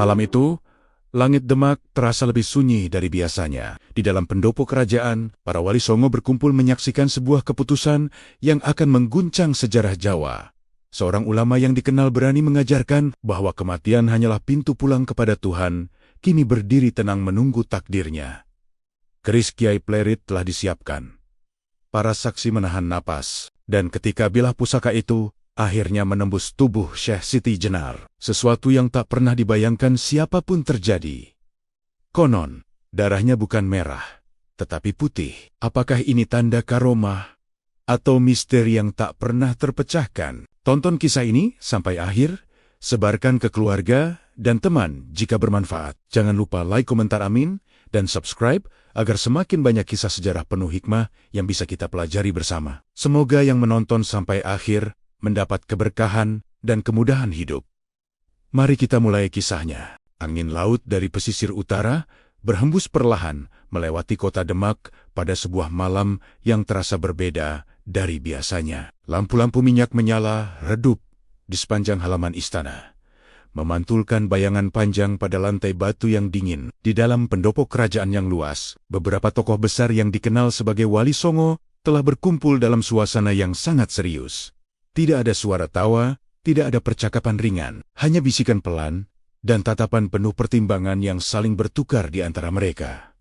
Malam itu, langit Demak terasa lebih sunyi dari biasanya. Di dalam pendopo kerajaan, para wali songo berkumpul menyaksikan sebuah keputusan yang akan mengguncang sejarah Jawa. Seorang ulama yang dikenal berani mengajarkan bahwa kematian hanyalah pintu pulang kepada Tuhan, kini berdiri tenang menunggu takdirnya. Keris Kiai Plerit telah disiapkan. Para saksi menahan napas, dan ketika bilah pusaka itu akhirnya menembus tubuh Syekh Siti Jenar, sesuatu yang tak pernah dibayangkan siapapun terjadi. Konon, darahnya bukan merah, tetapi putih. Apakah ini tanda karomah atau misteri yang tak pernah terpecahkan? Tonton kisah ini sampai akhir, sebarkan ke keluarga dan teman jika bermanfaat. Jangan lupa like, komentar, amin, dan subscribe agar semakin banyak kisah sejarah penuh hikmah yang bisa kita pelajari bersama. Semoga yang menonton sampai akhir mendapat keberkahan dan kemudahan hidup. Mari kita mulai kisahnya. Angin laut dari pesisir utara berhembus perlahan melewati kota Demak pada sebuah malam yang terasa berbeda dari biasanya. Lampu-lampu minyak menyala redup di sepanjang halaman istana, memantulkan bayangan panjang pada lantai batu yang dingin. Di dalam pendopo kerajaan yang luas, beberapa tokoh besar yang dikenal sebagai wali songo telah berkumpul dalam suasana yang sangat serius. Tidak ada suara tawa, tidak ada percakapan ringan, hanya bisikan pelan dan tatapan penuh pertimbangan yang saling bertukar di antara mereka.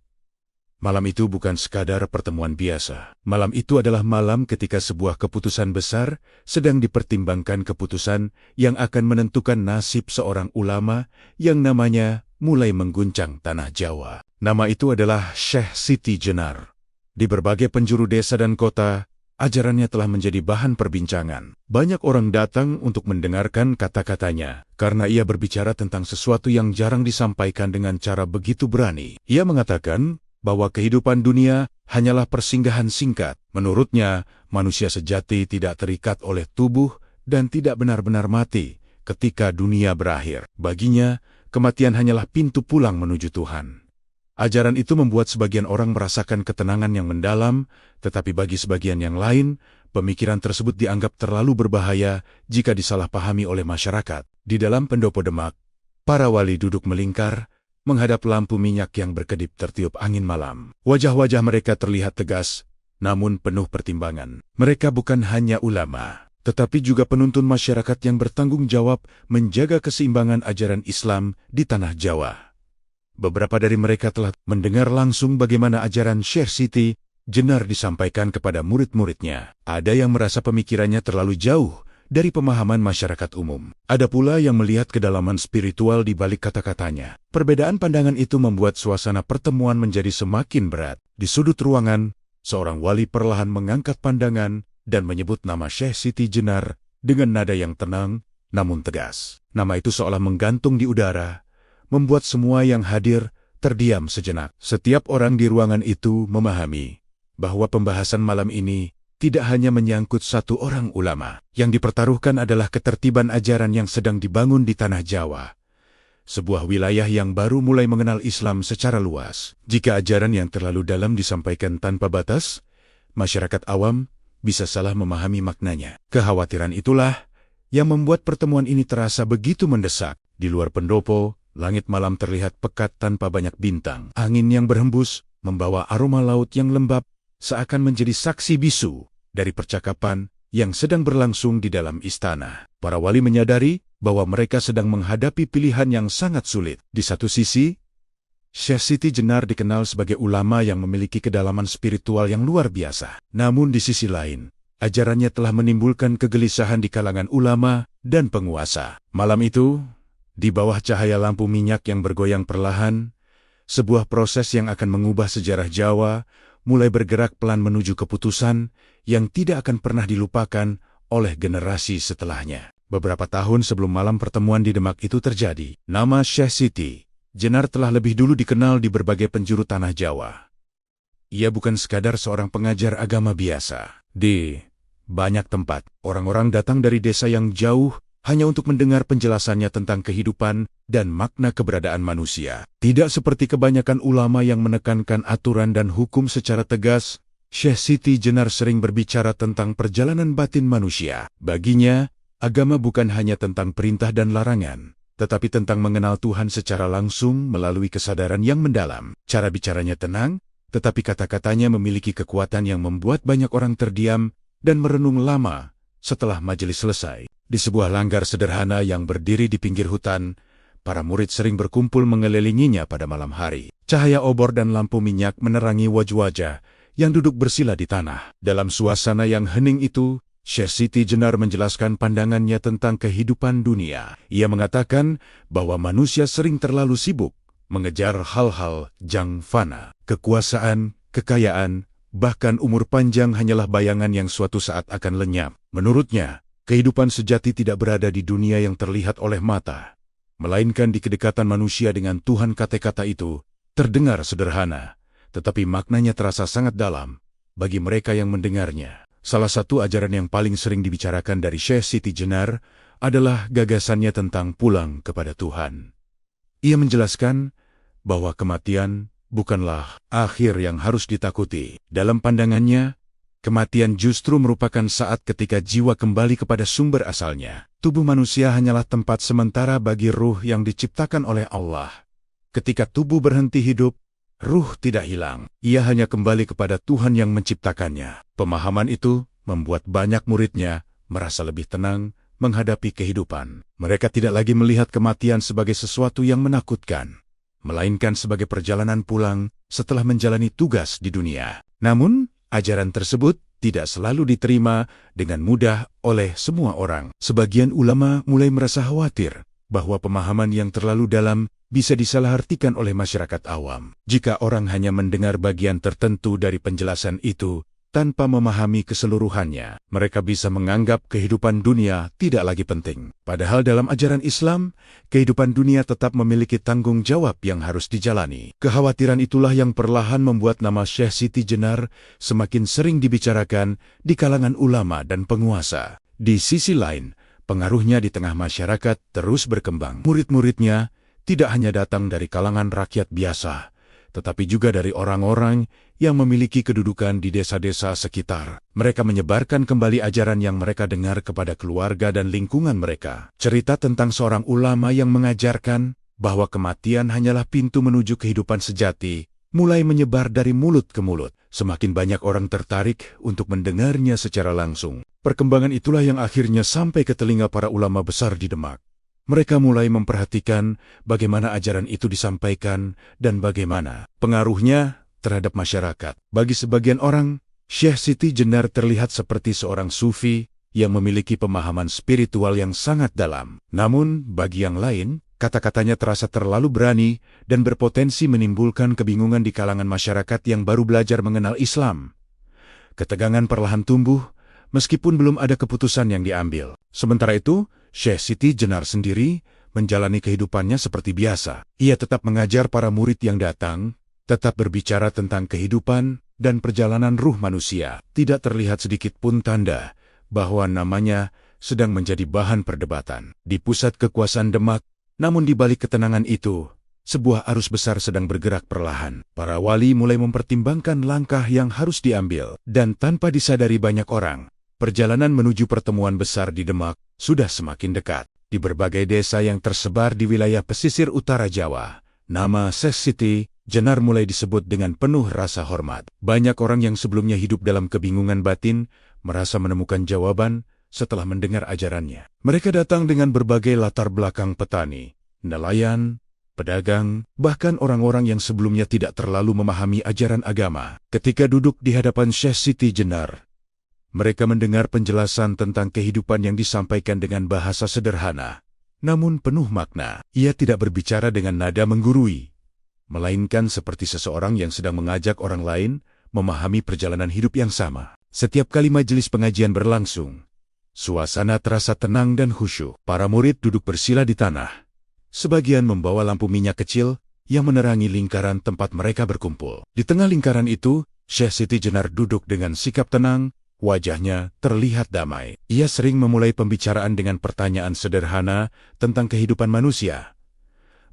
Malam itu bukan sekadar pertemuan biasa. Malam itu adalah malam ketika sebuah keputusan besar sedang dipertimbangkan, keputusan yang akan menentukan nasib seorang ulama yang namanya mulai mengguncang tanah Jawa. Nama itu adalah Syekh Siti Jenar. Di berbagai penjuru desa dan kota, ajarannya telah menjadi bahan perbincangan. Banyak orang datang untuk mendengarkan kata-katanya, karena ia berbicara tentang sesuatu yang jarang disampaikan dengan cara begitu berani. Ia mengatakan bahwa kehidupan dunia hanyalah persinggahan singkat. Menurutnya, manusia sejati tidak terikat oleh tubuh dan tidak benar-benar mati ketika dunia berakhir. Baginya, kematian hanyalah pintu pulang menuju Tuhan. Ajaran itu membuat sebagian orang merasakan ketenangan yang mendalam, tetapi bagi sebagian yang lain, pemikiran tersebut dianggap terlalu berbahaya jika disalahpahami oleh masyarakat. Di dalam pendopo Demak, para wali duduk melingkar, menghadap lampu minyak yang berkedip tertiup angin malam. Wajah-wajah mereka terlihat tegas, namun penuh pertimbangan. Mereka bukan hanya ulama, tetapi juga penuntun masyarakat yang bertanggung jawab menjaga keseimbangan ajaran Islam di tanah Jawa. Beberapa dari mereka telah mendengar langsung bagaimana ajaran Syekh Siti Jenar disampaikan kepada murid-muridnya. Ada yang merasa pemikirannya terlalu jauh dari pemahaman masyarakat umum. Ada pula yang melihat kedalaman spiritual di balik kata-katanya. Perbedaan pandangan itu membuat suasana pertemuan menjadi semakin berat. Di sudut ruangan, seorang wali perlahan mengangkat pandangan dan menyebut nama Syekh Siti Jenar dengan nada yang tenang namun tegas. Nama itu seolah menggantung di udara, membuat semua yang hadir terdiam sejenak. Setiap orang di ruangan itu memahami bahwa pembahasan malam ini tidak hanya menyangkut satu orang ulama. Yang dipertaruhkan adalah ketertiban ajaran yang sedang dibangun di tanah Jawa. Sebuah wilayah yang baru mulai mengenal Islam secara luas. Jika ajaran yang terlalu dalam disampaikan tanpa batas, masyarakat awam bisa salah memahami maknanya. Kekhawatiran itulah yang membuat pertemuan ini terasa begitu mendesak. Di luar pendopo, langit malam terlihat pekat tanpa banyak bintang. Angin yang berhembus membawa aroma laut yang lembab, seakan menjadi saksi bisu dari percakapan yang sedang berlangsung di dalam istana. Para wali menyadari bahwa mereka sedang menghadapi pilihan yang sangat sulit. Di satu sisi, Syekh Siti Jenar dikenal sebagai ulama yang memiliki kedalaman spiritual yang luar biasa. Namun di sisi lain, ajarannya telah menimbulkan kegelisahan di kalangan ulama dan penguasa. Malam itu, di bawah cahaya lampu minyak yang bergoyang perlahan, sebuah proses yang akan mengubah sejarah Jawa mulai bergerak pelan menuju keputusan yang tidak akan pernah dilupakan oleh generasi setelahnya. Beberapa tahun sebelum malam pertemuan di Demak itu terjadi, nama Syekh Siti Jenar telah lebih dulu dikenal di berbagai penjuru tanah Jawa. Ia bukan sekadar seorang pengajar agama biasa. Di banyak tempat, orang-orang datang dari desa yang jauh hanya untuk mendengar penjelasannya tentang kehidupan dan makna keberadaan manusia. Tidak seperti kebanyakan ulama yang menekankan aturan dan hukum secara tegas, Syekh Siti Jenar sering berbicara tentang perjalanan batin manusia. Baginya, agama bukan hanya tentang perintah dan larangan, tetapi tentang mengenal Tuhan secara langsung melalui kesadaran yang mendalam. Cara bicaranya tenang, tetapi kata-katanya memiliki kekuatan yang membuat banyak orang terdiam dan merenung lama setelah majelis selesai. Di sebuah langgar sederhana yang berdiri di pinggir hutan, para murid sering berkumpul mengelilinginya pada malam hari. Cahaya obor dan lampu minyak menerangi wajah-wajah yang duduk bersila di tanah. Dalam suasana yang hening itu, Syekh Siti Jenar menjelaskan pandangannya tentang kehidupan dunia. Ia mengatakan bahwa manusia sering terlalu sibuk mengejar hal-hal jang fana. Kekuasaan, kekayaan, bahkan umur panjang hanyalah bayangan yang suatu saat akan lenyap. Menurutnya, kehidupan sejati tidak berada di dunia yang terlihat oleh mata, melainkan di kedekatan manusia dengan Tuhan. Kata-kata itu terdengar sederhana, tetapi maknanya terasa sangat dalam bagi mereka yang mendengarnya. Salah satu ajaran yang paling sering dibicarakan dari Syekh Siti Jenar adalah gagasannya tentang pulang kepada Tuhan. Ia menjelaskan bahwa kematian bukanlah akhir yang harus ditakuti. Dalam pandangannya, kematian justru merupakan saat ketika jiwa kembali kepada sumber asalnya. Tubuh manusia hanyalah tempat sementara bagi ruh yang diciptakan oleh Allah. Ketika tubuh berhenti hidup, ruh tidak hilang. Ia hanya kembali kepada Tuhan yang menciptakannya. Pemahaman itu membuat banyak muridnya merasa lebih tenang menghadapi kehidupan. Mereka tidak lagi melihat kematian sebagai sesuatu yang menakutkan, melainkan sebagai perjalanan pulang setelah menjalani tugas di dunia. Namun, ajaran tersebut tidak selalu diterima dengan mudah oleh semua orang. Sebagian ulama mulai merasa khawatir bahwa pemahaman yang terlalu dalam bisa disalahartikan oleh masyarakat awam. Jika orang hanya mendengar bagian tertentu dari penjelasan itu tanpa memahami keseluruhannya, mereka bisa menganggap kehidupan dunia tidak lagi penting. Padahal dalam ajaran Islam, kehidupan dunia tetap memiliki tanggung jawab yang harus dijalani. Kekhawatiran itulah yang perlahan membuat nama Syekh Siti Jenar semakin sering dibicarakan di kalangan ulama dan penguasa. Di sisi lain, pengaruhnya di tengah masyarakat terus berkembang. Murid-muridnya tidak hanya datang dari kalangan rakyat biasa, tetapi juga dari orang-orang yang memiliki kedudukan di desa-desa sekitar. Mereka menyebarkan kembali ajaran yang mereka dengar kepada keluarga dan lingkungan mereka. Cerita tentang seorang ulama yang mengajarkan bahwa kematian hanyalah pintu menuju kehidupan sejati mulai menyebar dari mulut ke mulut. Semakin banyak orang tertarik untuk mendengarnya secara langsung. Perkembangan itulah yang akhirnya sampai ke telinga para ulama besar di Demak. Mereka mulai memperhatikan bagaimana ajaran itu disampaikan dan bagaimana pengaruhnya terhadap masyarakat. Bagi sebagian orang, Syekh Siti Jenar terlihat seperti seorang sufi yang memiliki pemahaman spiritual yang sangat dalam. Namun, bagi yang lain, kata-katanya terasa terlalu berani dan berpotensi menimbulkan kebingungan di kalangan masyarakat yang baru belajar mengenal Islam. Ketegangan perlahan tumbuh, meskipun belum ada keputusan yang diambil. Sementara itu, Syekh Siti Jenar sendiri menjalani kehidupannya seperti biasa. Ia tetap mengajar para murid yang datang, tetap berbicara tentang kehidupan dan perjalanan ruh manusia. Tidak terlihat sedikit pun tanda bahwa namanya sedang menjadi bahan perdebatan. Di pusat kekuasaan Demak, namun di balik ketenangan itu, sebuah arus besar sedang bergerak perlahan. Para wali mulai mempertimbangkan langkah yang harus diambil, dan tanpa disadari banyak orang, perjalanan menuju pertemuan besar di Demak sudah semakin dekat. Di berbagai desa yang tersebar di wilayah pesisir utara Jawa, nama Syekh Siti Jenar mulai disebut dengan penuh rasa hormat. Banyak orang yang sebelumnya hidup dalam kebingungan batin merasa menemukan jawaban setelah mendengar ajarannya. Mereka datang dengan berbagai latar belakang petani, nelayan, pedagang, bahkan orang-orang yang sebelumnya tidak terlalu memahami ajaran agama. Ketika duduk di hadapan Syekh Siti Jenar, mereka mendengar penjelasan tentang kehidupan yang disampaikan dengan bahasa sederhana, namun penuh makna. Ia tidak berbicara dengan nada menggurui, melainkan seperti seseorang yang sedang mengajak orang lain memahami perjalanan hidup yang sama. Setiap kali majelis pengajian berlangsung, suasana terasa tenang dan khusyuk. Para murid duduk bersila di tanah. Sebagian membawa lampu minyak kecil yang menerangi lingkaran tempat mereka berkumpul. Di tengah lingkaran itu, Syekh Siti Jenar duduk dengan sikap tenang. Wajahnya terlihat damai. Ia sering memulai pembicaraan dengan pertanyaan sederhana tentang kehidupan manusia.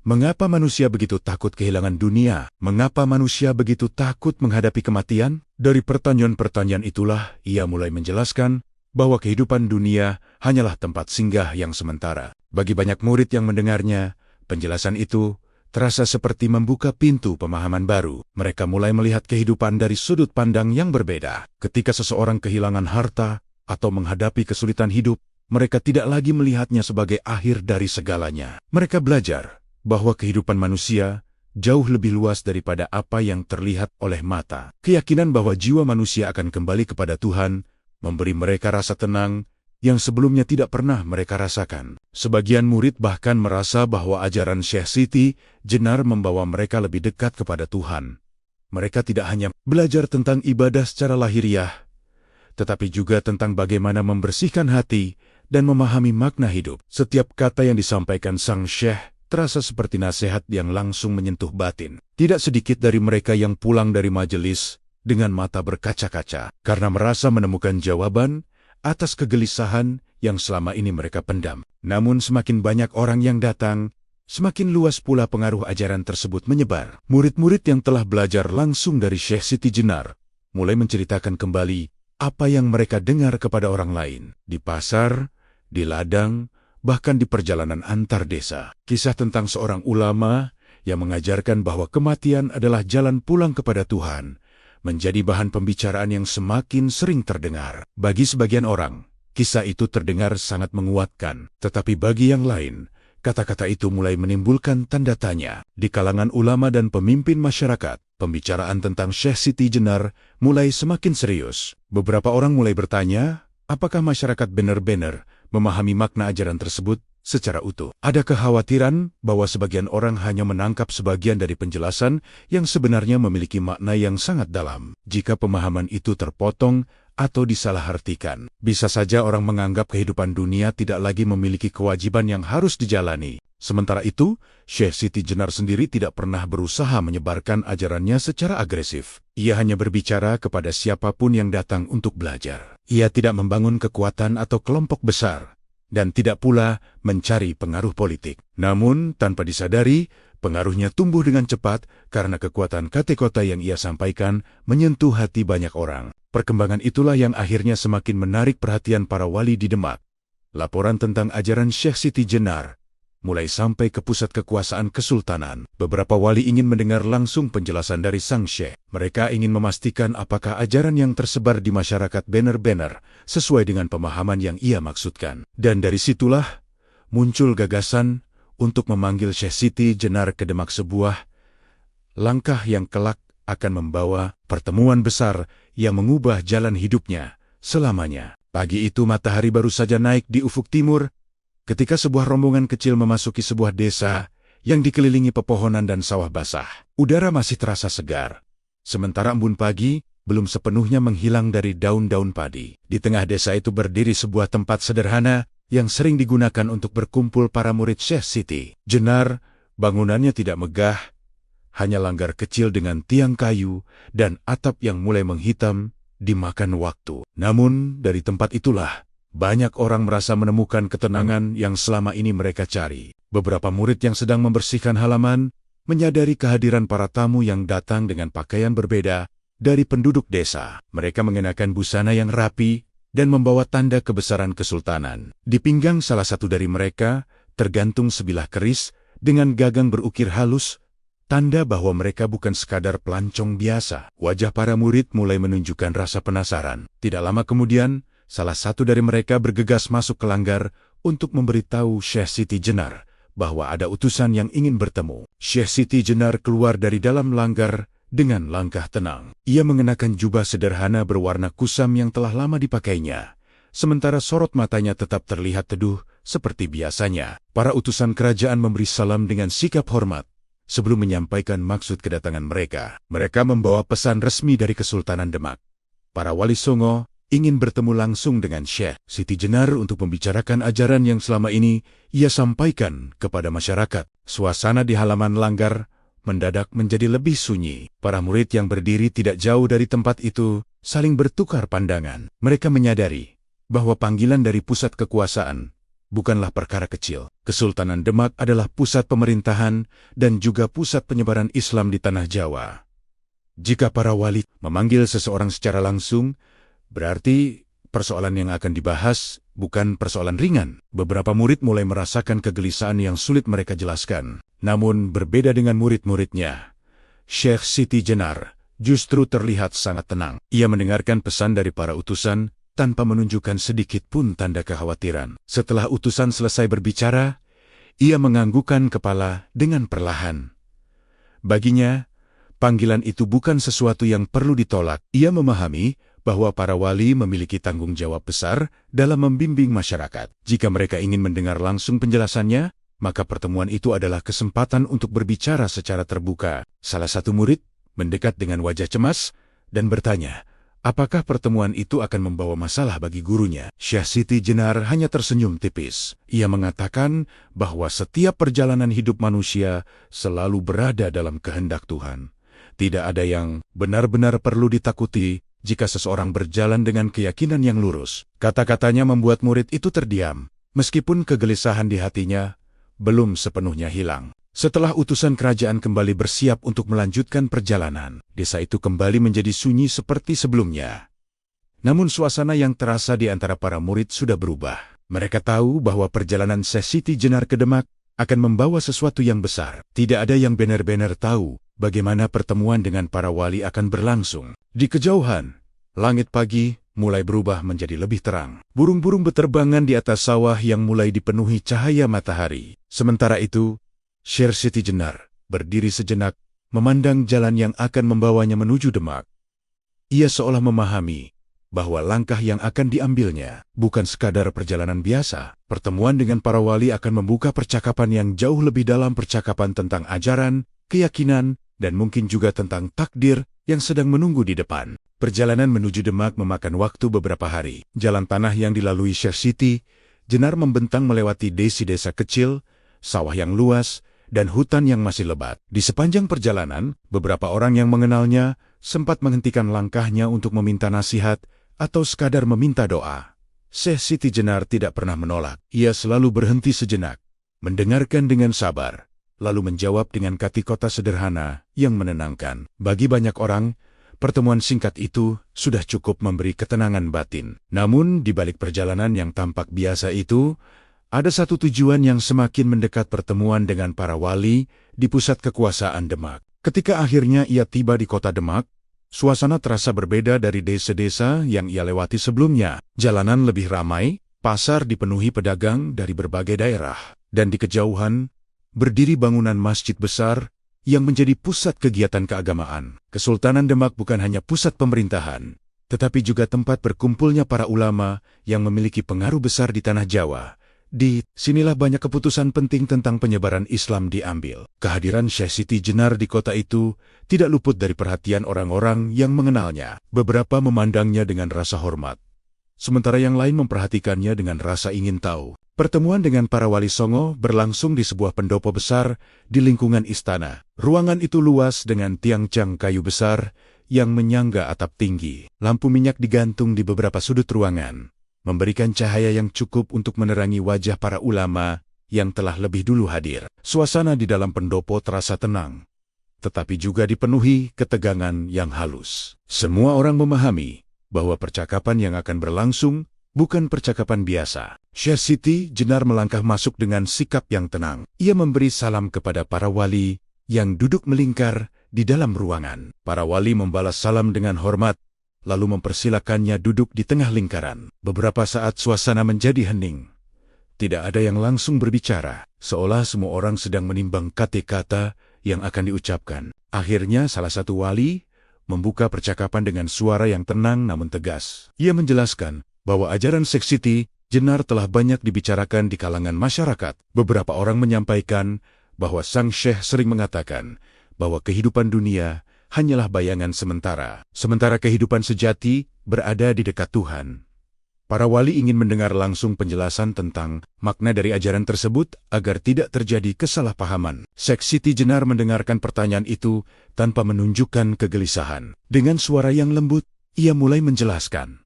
Mengapa manusia begitu takut kehilangan dunia? Mengapa manusia begitu takut menghadapi kematian? Dari pertanyaan-pertanyaan itulah ia mulai menjelaskan bahwa kehidupan dunia hanyalah tempat singgah yang sementara. Bagi banyak murid yang mendengarnya, penjelasan itu terasa seperti membuka pintu pemahaman baru. Mereka mulai melihat kehidupan dari sudut pandang yang berbeda. Ketika seseorang kehilangan harta atau menghadapi kesulitan hidup, mereka tidak lagi melihatnya sebagai akhir dari segalanya. Mereka belajar bahwa kehidupan manusia jauh lebih luas daripada apa yang terlihat oleh mata. Keyakinan bahwa jiwa manusia akan kembali kepada Tuhan memberi mereka rasa tenang yang sebelumnya tidak pernah mereka rasakan. Sebagian murid bahkan merasa bahwa ajaran Syekh Siti Jenar membawa mereka lebih dekat kepada Tuhan. Mereka tidak hanya belajar tentang ibadah secara lahiriah, tetapi juga tentang bagaimana membersihkan hati dan memahami makna hidup. Setiap kata yang disampaikan sang Syekh terasa seperti nasihat yang langsung menyentuh batin. Tidak sedikit dari mereka yang pulang dari majelis dengan mata berkaca-kaca karena merasa menemukan jawaban atas kegelisahan yang selama ini mereka pendam. Namun semakin banyak orang yang datang, semakin luas pula pengaruh ajaran tersebut menyebar. Murid-murid yang telah belajar langsung dari Syekh Siti Jenar mulai menceritakan kembali apa yang mereka dengar kepada orang lain. Di pasar, di ladang, bahkan di perjalanan antar desa. Kisah tentang seorang ulama yang mengajarkan bahwa kematian adalah jalan pulang kepada Tuhan menjadi bahan pembicaraan yang semakin sering terdengar. Bagi sebagian orang, kisah itu terdengar sangat menguatkan. Tetapi bagi yang lain, kata-kata itu mulai menimbulkan tanda tanya. Di kalangan ulama dan pemimpin masyarakat, pembicaraan tentang Syekh Siti Jenar mulai semakin serius. Beberapa orang mulai bertanya, apakah masyarakat benar-benar memahami makna ajaran tersebut secara utuh? Ada kekhawatiran bahwa sebagian orang hanya menangkap sebagian dari penjelasan yang sebenarnya memiliki makna yang sangat dalam. Jika pemahaman itu terpotong atau disalahartikan, bisa saja orang menganggap kehidupan dunia tidak lagi memiliki kewajiban yang harus dijalani. Sementara itu, Syekh Siti Jenar sendiri tidak pernah berusaha menyebarkan ajarannya secara agresif. Ia hanya berbicara kepada siapapun yang datang untuk belajar. Ia tidak membangun kekuatan atau kelompok besar, dan tidak pula mencari pengaruh politik. Namun, tanpa disadari, pengaruhnya tumbuh dengan cepat karena kekuatan kata-kata yang ia sampaikan menyentuh hati banyak orang. Perkembangan itulah yang akhirnya semakin menarik perhatian para wali di Demak. Laporan tentang ajaran Syekh Siti Jenar mulai sampai ke pusat kekuasaan kesultanan. Beberapa wali ingin mendengar langsung penjelasan dari sang Syekh. Mereka ingin memastikan apakah ajaran yang tersebar di masyarakat benar-benar sesuai dengan pemahaman yang ia maksudkan. Dan dari situlah muncul gagasan untuk memanggil Syekh Siti Jenar ke Demak, sebuah langkah yang kelak akan membawa pertemuan besar yang mengubah jalan hidupnya selamanya. Pagi itu matahari baru saja naik di ufuk timur, ketika sebuah rombongan kecil memasuki sebuah desa yang dikelilingi pepohonan dan sawah basah. Udara masih terasa segar, sementara embun pagi belum sepenuhnya menghilang dari daun-daun padi. Di tengah desa itu berdiri sebuah tempat sederhana yang sering digunakan untuk berkumpul para murid Syekh Siti Jenar. Bangunannya tidak megah, hanya langgar kecil dengan tiang kayu dan atap yang mulai menghitam dimakan waktu. Namun dari tempat itulah banyak orang merasa menemukan ketenangan yang selama ini mereka cari. Beberapa murid yang sedang membersihkan halaman menyadari kehadiran para tamu yang datang dengan pakaian berbeda dari penduduk desa. Mereka mengenakan busana yang rapi dan membawa tanda kebesaran kesultanan. Di pinggang salah satu dari mereka tergantung sebilah keris dengan gagang berukir halus, tanda bahwa mereka bukan sekadar pelancong biasa. Wajah para murid mulai menunjukkan rasa penasaran. Tidak lama kemudian, salah satu dari mereka bergegas masuk ke langgar untuk memberitahu Syekh Siti Jenar bahwa ada utusan yang ingin bertemu. Syekh Siti Jenar keluar dari dalam langgar dengan langkah tenang. Ia mengenakan jubah sederhana berwarna kusam yang telah lama dipakainya, sementara sorot matanya tetap terlihat teduh seperti biasanya. Para utusan kerajaan memberi salam dengan sikap hormat sebelum menyampaikan maksud kedatangan mereka. Mereka membawa pesan resmi dari Kesultanan Demak. Para wali songo ingin bertemu langsung dengan Syekh Siti Jenar untuk membicarakan ajaran yang selama ini ia sampaikan kepada masyarakat. Suasana di halaman langgar mendadak menjadi lebih sunyi. Para murid yang berdiri tidak jauh dari tempat itu saling bertukar pandangan. Mereka menyadari bahwa panggilan dari pusat kekuasaan bukanlah perkara kecil. Kesultanan Demak adalah pusat pemerintahan dan juga pusat penyebaran Islam di tanah Jawa. Jika para wali memanggil seseorang secara langsung, berarti persoalan yang akan dibahas bukan persoalan ringan. Beberapa murid mulai merasakan kegelisahan yang sulit mereka jelaskan. Namun berbeda dengan murid-muridnya, Syekh Siti Jenar justru terlihat sangat tenang. Ia mendengarkan pesan dari para utusan tanpa menunjukkan sedikit pun tanda kekhawatiran. Setelah utusan selesai berbicara, ia menganggukkan kepala dengan perlahan. Baginya, panggilan itu bukan sesuatu yang perlu ditolak. Ia memahami bahwa para wali memiliki tanggung jawab besar dalam membimbing masyarakat. Jika mereka ingin mendengar langsung penjelasannya, maka pertemuan itu adalah kesempatan untuk berbicara secara terbuka. Salah satu murid mendekat dengan wajah cemas dan bertanya, apakah pertemuan itu akan membawa masalah bagi gurunya? Syekh Siti Jenar hanya tersenyum tipis. Ia mengatakan bahwa setiap perjalanan hidup manusia selalu berada dalam kehendak Tuhan. Tidak ada yang benar-benar perlu ditakuti jika seseorang berjalan dengan keyakinan yang lurus. Kata-katanya membuat murid itu terdiam, meskipun kegelisahan di hatinya belum sepenuhnya hilang. Setelah utusan kerajaan kembali bersiap untuk melanjutkan perjalanan, desa itu kembali menjadi sunyi seperti sebelumnya. Namun suasana yang terasa di antara para murid sudah berubah. Mereka tahu bahwa perjalanan Syekh Siti Jenar ke Demak akan membawa sesuatu yang besar. Tidak ada yang benar-benar tahu bagaimana pertemuan dengan para wali akan berlangsung. Di kejauhan, langit pagi mulai berubah menjadi lebih terang. Burung-burung beterbangan di atas sawah yang mulai dipenuhi cahaya matahari. Sementara itu, Syekh Siti Jenar berdiri sejenak, memandang jalan yang akan membawanya menuju Demak. Ia seolah memahami bahwa langkah yang akan diambilnya bukan sekadar perjalanan biasa. Pertemuan dengan para wali akan membuka percakapan yang jauh lebih dalam, percakapan tentang ajaran, keyakinan, dan mungkin juga tentang takdir yang sedang menunggu di depan. Perjalanan menuju Demak memakan waktu beberapa hari. Jalan tanah yang dilalui Syekh Siti Jenar membentang melewati desa-desa kecil, sawah yang luas, dan hutan yang masih lebat. Di sepanjang perjalanan, beberapa orang yang mengenalnya sempat menghentikan langkahnya untuk meminta nasihat atau sekadar meminta doa. Syekh Siti Jenar tidak pernah menolak. Ia selalu berhenti sejenak, mendengarkan dengan sabar, lalu menjawab dengan kata-kata sederhana yang menenangkan. Bagi banyak orang, pertemuan singkat itu sudah cukup memberi ketenangan batin. Namun, di balik perjalanan yang tampak biasa itu, ada satu tujuan yang semakin mendekat: pertemuan dengan para wali di pusat kekuasaan Demak. Ketika akhirnya ia tiba di kota Demak, suasana terasa berbeda dari desa-desa yang ia lewati sebelumnya. Jalanan lebih ramai, pasar dipenuhi pedagang dari berbagai daerah, dan di kejauhan berdiri bangunan masjid besar yang menjadi pusat kegiatan keagamaan. Kesultanan Demak bukan hanya pusat pemerintahan, tetapi juga tempat berkumpulnya para ulama yang memiliki pengaruh besar di tanah Jawa. Di sinilah banyak keputusan penting tentang penyebaran Islam diambil. Kehadiran Syekh Siti Jenar di kota itu tidak luput dari perhatian orang-orang yang mengenalnya. Beberapa memandangnya dengan rasa hormat, sementara yang lain memperhatikannya dengan rasa ingin tahu. Pertemuan dengan para wali songo berlangsung di sebuah pendopo besar di lingkungan istana. Ruangan itu luas dengan tiang-tiang kayu besar yang menyangga atap tinggi. Lampu minyak digantung di beberapa sudut ruangan, memberikan cahaya yang cukup untuk menerangi wajah para ulama yang telah lebih dulu hadir. Suasana di dalam pendopo terasa tenang, tetapi juga dipenuhi ketegangan yang halus. Semua orang memahami bahwa percakapan yang akan berlangsung bukan percakapan biasa. Syekh Siti Jenar melangkah masuk dengan sikap yang tenang. Ia memberi salam kepada para wali yang duduk melingkar di dalam ruangan. Para wali membalas salam dengan hormat, lalu mempersilakannya duduk di tengah lingkaran. Beberapa saat suasana menjadi hening. Tidak ada yang langsung berbicara, seolah semua orang sedang menimbang kata-kata yang akan diucapkan. Akhirnya salah satu wali membuka percakapan dengan suara yang tenang namun tegas. Ia menjelaskan bahwa ajaran Syekh Siti Jenar telah banyak dibicarakan di kalangan masyarakat. Beberapa orang menyampaikan bahwa sang syekh sering mengatakan bahwa kehidupan dunia hanyalah bayangan sementara, sementara kehidupan sejati berada di dekat Tuhan. Para wali ingin mendengar langsung penjelasan tentang makna dari ajaran tersebut agar tidak terjadi kesalahpahaman. Syekh Siti Jenar mendengarkan pertanyaan itu tanpa menunjukkan kegelisahan. Dengan suara yang lembut, ia mulai menjelaskan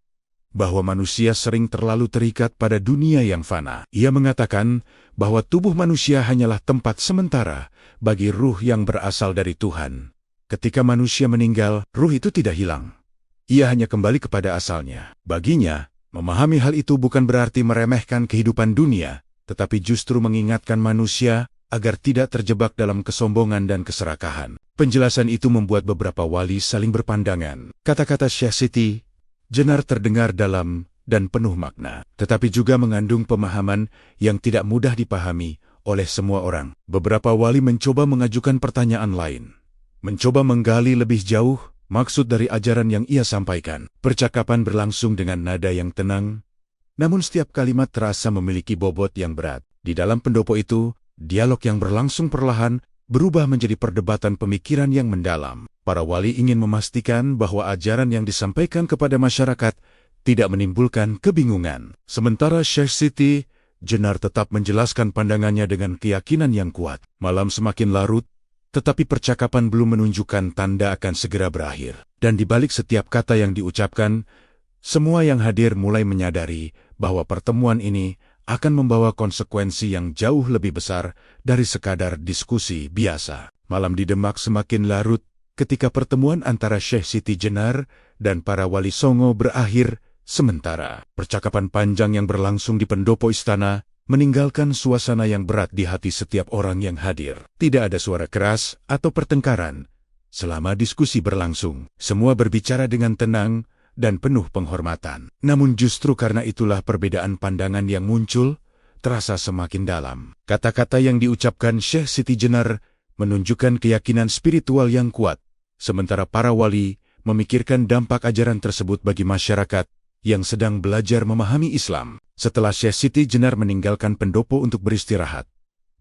bahwa manusia sering terlalu terikat pada dunia yang fana. Ia mengatakan bahwa tubuh manusia hanyalah tempat sementara bagi ruh yang berasal dari Tuhan. Ketika manusia meninggal, ruh itu tidak hilang. Ia hanya kembali kepada asalnya. Baginya, Memahami hal itu bukan berarti meremehkan kehidupan dunia, tetapi justru mengingatkan manusia agar tidak terjebak dalam kesombongan dan keserakahan. Penjelasan itu membuat beberapa wali saling berpandangan. Kata-kata Syekh Siti Jenar terdengar dalam dan penuh makna, tetapi juga mengandung pemahaman yang tidak mudah dipahami oleh semua orang. Beberapa wali mencoba mengajukan pertanyaan lain, mencoba menggali lebih jauh maksud dari ajaran yang ia sampaikan. Percakapan berlangsung dengan nada yang tenang, namun setiap kalimat terasa memiliki bobot yang berat. Di dalam pendopo itu, dialog yang berlangsung perlahan berubah menjadi perdebatan pemikiran yang mendalam. Para wali ingin memastikan bahwa ajaran yang disampaikan kepada masyarakat tidak menimbulkan kebingungan. Sementara Syekh Siti Jenar tetap menjelaskan pandangannya dengan keyakinan yang kuat. Malam semakin larut, tetapi percakapan belum menunjukkan tanda akan segera berakhir. Dan di balik setiap kata yang diucapkan, semua yang hadir mulai menyadari bahwa pertemuan ini akan membawa konsekuensi yang jauh lebih besar dari sekadar diskusi biasa. Malam di Demak semakin larut ketika pertemuan antara Syekh Siti Jenar dan para wali songo berakhir sementara. Percakapan panjang yang berlangsung di pendopo istana meninggalkan suasana yang berat di hati setiap orang yang hadir. Tidak ada suara keras atau pertengkaran. Selama diskusi berlangsung, semua berbicara dengan tenang dan penuh penghormatan. Namun justru karena itulah perbedaan pandangan yang muncul terasa semakin dalam. Kata-kata yang diucapkan Syekh Siti Jenar menunjukkan keyakinan spiritual yang kuat, sementara para wali memikirkan dampak ajaran tersebut bagi masyarakat yang sedang belajar memahami Islam. Setelah Syekh Siti Jenar meninggalkan pendopo untuk beristirahat,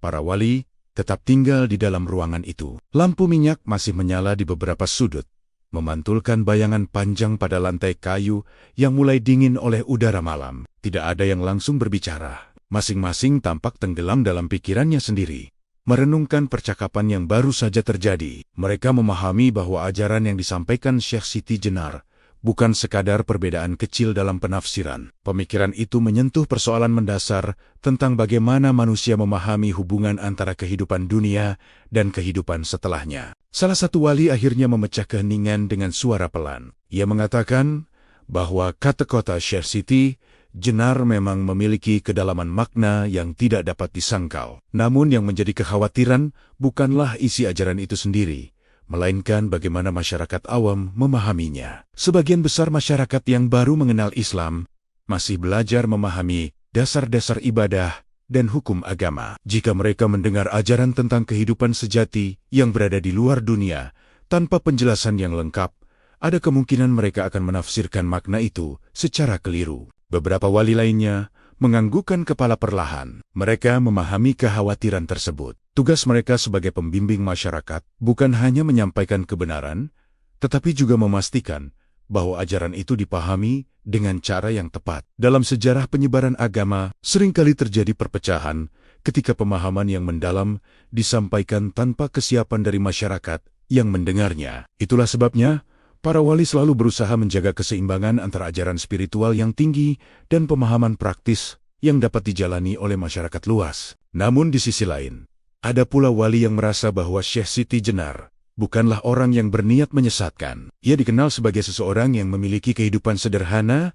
para wali tetap tinggal di dalam ruangan itu. Lampu minyak masih menyala di beberapa sudut, memantulkan bayangan panjang pada lantai kayu yang mulai dingin oleh udara malam. Tidak ada yang langsung berbicara. Masing-masing tampak tenggelam dalam pikirannya sendiri, merenungkan percakapan yang baru saja terjadi. Mereka memahami bahwa ajaran yang disampaikan Syekh Siti Jenar bukan sekadar perbedaan kecil dalam penafsiran. Pemikiran itu menyentuh persoalan mendasar tentang bagaimana manusia memahami hubungan antara kehidupan dunia dan kehidupan setelahnya. Salah satu wali akhirnya memecah keheningan dengan suara pelan. Ia mengatakan bahwa kata-kata Syekh Siti Jenar memang memiliki kedalaman makna yang tidak dapat disangkal. Namun yang menjadi kekhawatiran bukanlah isi ajaran itu sendiri, melainkan bagaimana masyarakat awam memahaminya. Sebagian besar masyarakat yang baru mengenal Islam masih belajar memahami dasar-dasar ibadah dan hukum agama. Jika mereka mendengar ajaran tentang kehidupan sejati yang berada di luar dunia tanpa penjelasan yang lengkap, ada kemungkinan mereka akan menafsirkan makna itu secara keliru. Beberapa wali lainnya menganggukkan kepala perlahan. Mereka memahami kekhawatiran tersebut. Tugas mereka sebagai pembimbing masyarakat bukan hanya menyampaikan kebenaran, tetapi juga memastikan bahwa ajaran itu dipahami dengan cara yang tepat. Dalam sejarah penyebaran agama, seringkali terjadi perpecahan ketika pemahaman yang mendalam disampaikan tanpa kesiapan dari masyarakat yang mendengarnya. Itulah sebabnya para wali selalu berusaha menjaga keseimbangan antara ajaran spiritual yang tinggi dan pemahaman praktis yang dapat dijalani oleh masyarakat luas. Namun di sisi lain, ada pula wali yang merasa bahwa Syekh Siti Jenar bukanlah orang yang berniat menyesatkan. Ia dikenal sebagai seseorang yang memiliki kehidupan sederhana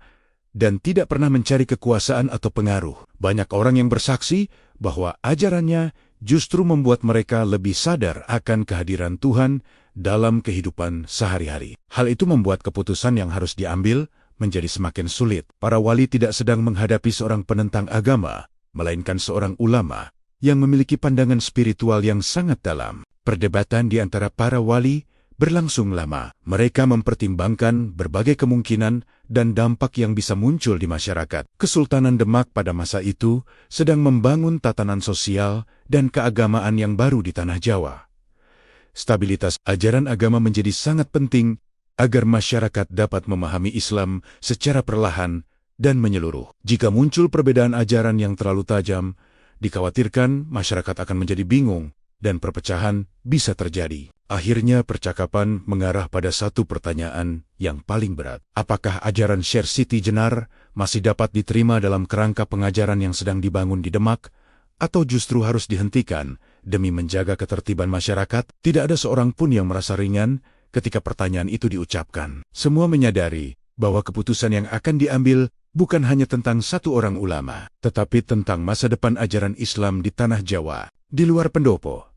dan tidak pernah mencari kekuasaan atau pengaruh. Banyak orang yang bersaksi bahwa ajarannya justru membuat mereka lebih sadar akan kehadiran Tuhan dalam kehidupan sehari-hari. Hal itu membuat keputusan yang harus diambil menjadi semakin sulit. Para wali tidak sedang menghadapi seorang penentang agama, melainkan seorang ulama yang memiliki pandangan spiritual yang sangat dalam. Perdebatan di antara para wali berlangsung lama. Mereka mempertimbangkan berbagai kemungkinan dan dampak yang bisa muncul di masyarakat. Kesultanan Demak pada masa itu sedang membangun tatanan sosial dan keagamaan yang baru di tanah Jawa. Stabilitas ajaran agama menjadi sangat penting agar masyarakat dapat memahami Islam secara perlahan dan menyeluruh. Jika muncul perbedaan ajaran yang terlalu tajam, dikhawatirkan masyarakat akan menjadi bingung dan perpecahan bisa terjadi. Akhirnya percakapan mengarah pada satu pertanyaan yang paling berat. Apakah ajaran Syekh Siti Jenar masih dapat diterima dalam kerangka pengajaran yang sedang dibangun di Demak, atau justru harus dihentikan demi menjaga ketertiban masyarakat? Tidak ada seorang pun yang merasa ringan ketika pertanyaan itu diucapkan. Semua menyadari bahwa keputusan yang akan diambil bukan hanya tentang satu orang ulama, tetapi tentang masa depan ajaran Islam di tanah Jawa. Di luar pendopo,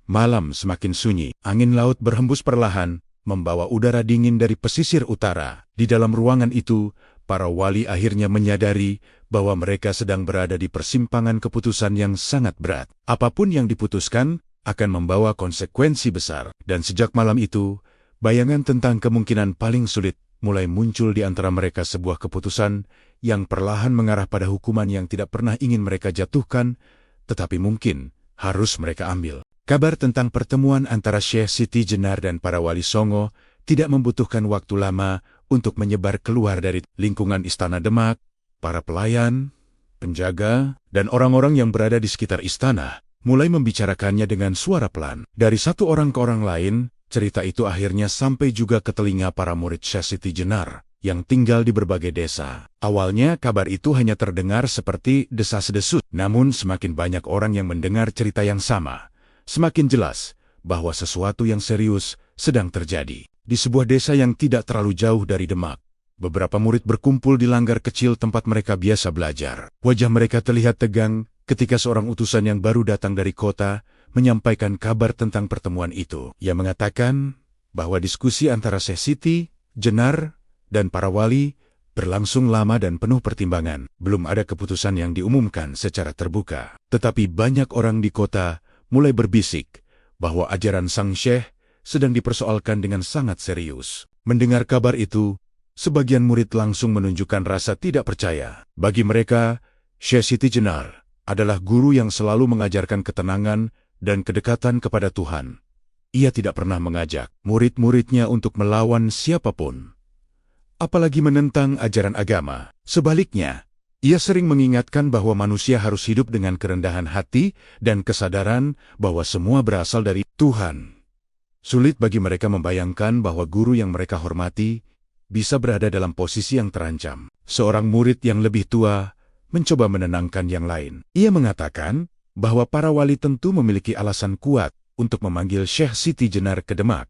malam semakin sunyi, angin laut berhembus perlahan, membawa udara dingin dari pesisir utara. Di dalam ruangan itu, para wali akhirnya menyadari bahwa mereka sedang berada di persimpangan keputusan yang sangat berat. Apapun yang diputuskan akan membawa konsekuensi besar. Dan sejak malam itu, bayangan tentang kemungkinan paling sulit mulai muncul di antara mereka, sebuah keputusan yang perlahan mengarah pada hukuman yang tidak pernah ingin mereka jatuhkan, tetapi mungkin harus mereka ambil. Kabar tentang pertemuan antara Syekh Siti Jenar dan para wali Songo tidak membutuhkan waktu lama untuk menyebar keluar dari lingkungan Istana Demak. Para pelayan, penjaga, dan orang-orang yang berada di sekitar istana mulai membicarakannya dengan suara pelan. Dari satu orang ke orang lain, cerita itu akhirnya sampai juga ke telinga para murid Syekh Siti Jenar yang tinggal di berbagai desa. Awalnya kabar itu hanya terdengar seperti desas-desus, namun semakin banyak orang yang mendengar cerita yang sama, semakin jelas bahwa sesuatu yang serius sedang terjadi. Di sebuah desa yang tidak terlalu jauh dari Demak, beberapa murid berkumpul di langgar kecil tempat mereka biasa belajar. Wajah mereka terlihat tegang ketika seorang utusan yang baru datang dari kota menyampaikan kabar tentang pertemuan itu. Ia mengatakan bahwa diskusi antara Syekh Siti Jenar dan para wali berlangsung lama dan penuh pertimbangan. Belum ada keputusan yang diumumkan secara terbuka, tetapi banyak orang di kota mulai berbisik bahwa ajaran sang syekh sedang dipersoalkan dengan sangat serius. Mendengar kabar itu, sebagian murid langsung menunjukkan rasa tidak percaya. Bagi mereka, Syekh Siti Jenar adalah guru yang selalu mengajarkan ketenangan dan kedekatan kepada Tuhan. Ia tidak pernah mengajak murid-muridnya untuk melawan siapapun, apalagi menentang ajaran agama. Sebaliknya, ia sering mengingatkan bahwa manusia harus hidup dengan kerendahan hati dan kesadaran bahwa semua berasal dari Tuhan. Sulit bagi mereka membayangkan bahwa guru yang mereka hormati bisa berada dalam posisi yang terancam. Seorang murid yang lebih tua mencoba menenangkan yang lain. Ia mengatakan bahwa para wali tentu memiliki alasan kuat untuk memanggil Syekh Siti Jenar ke Demak.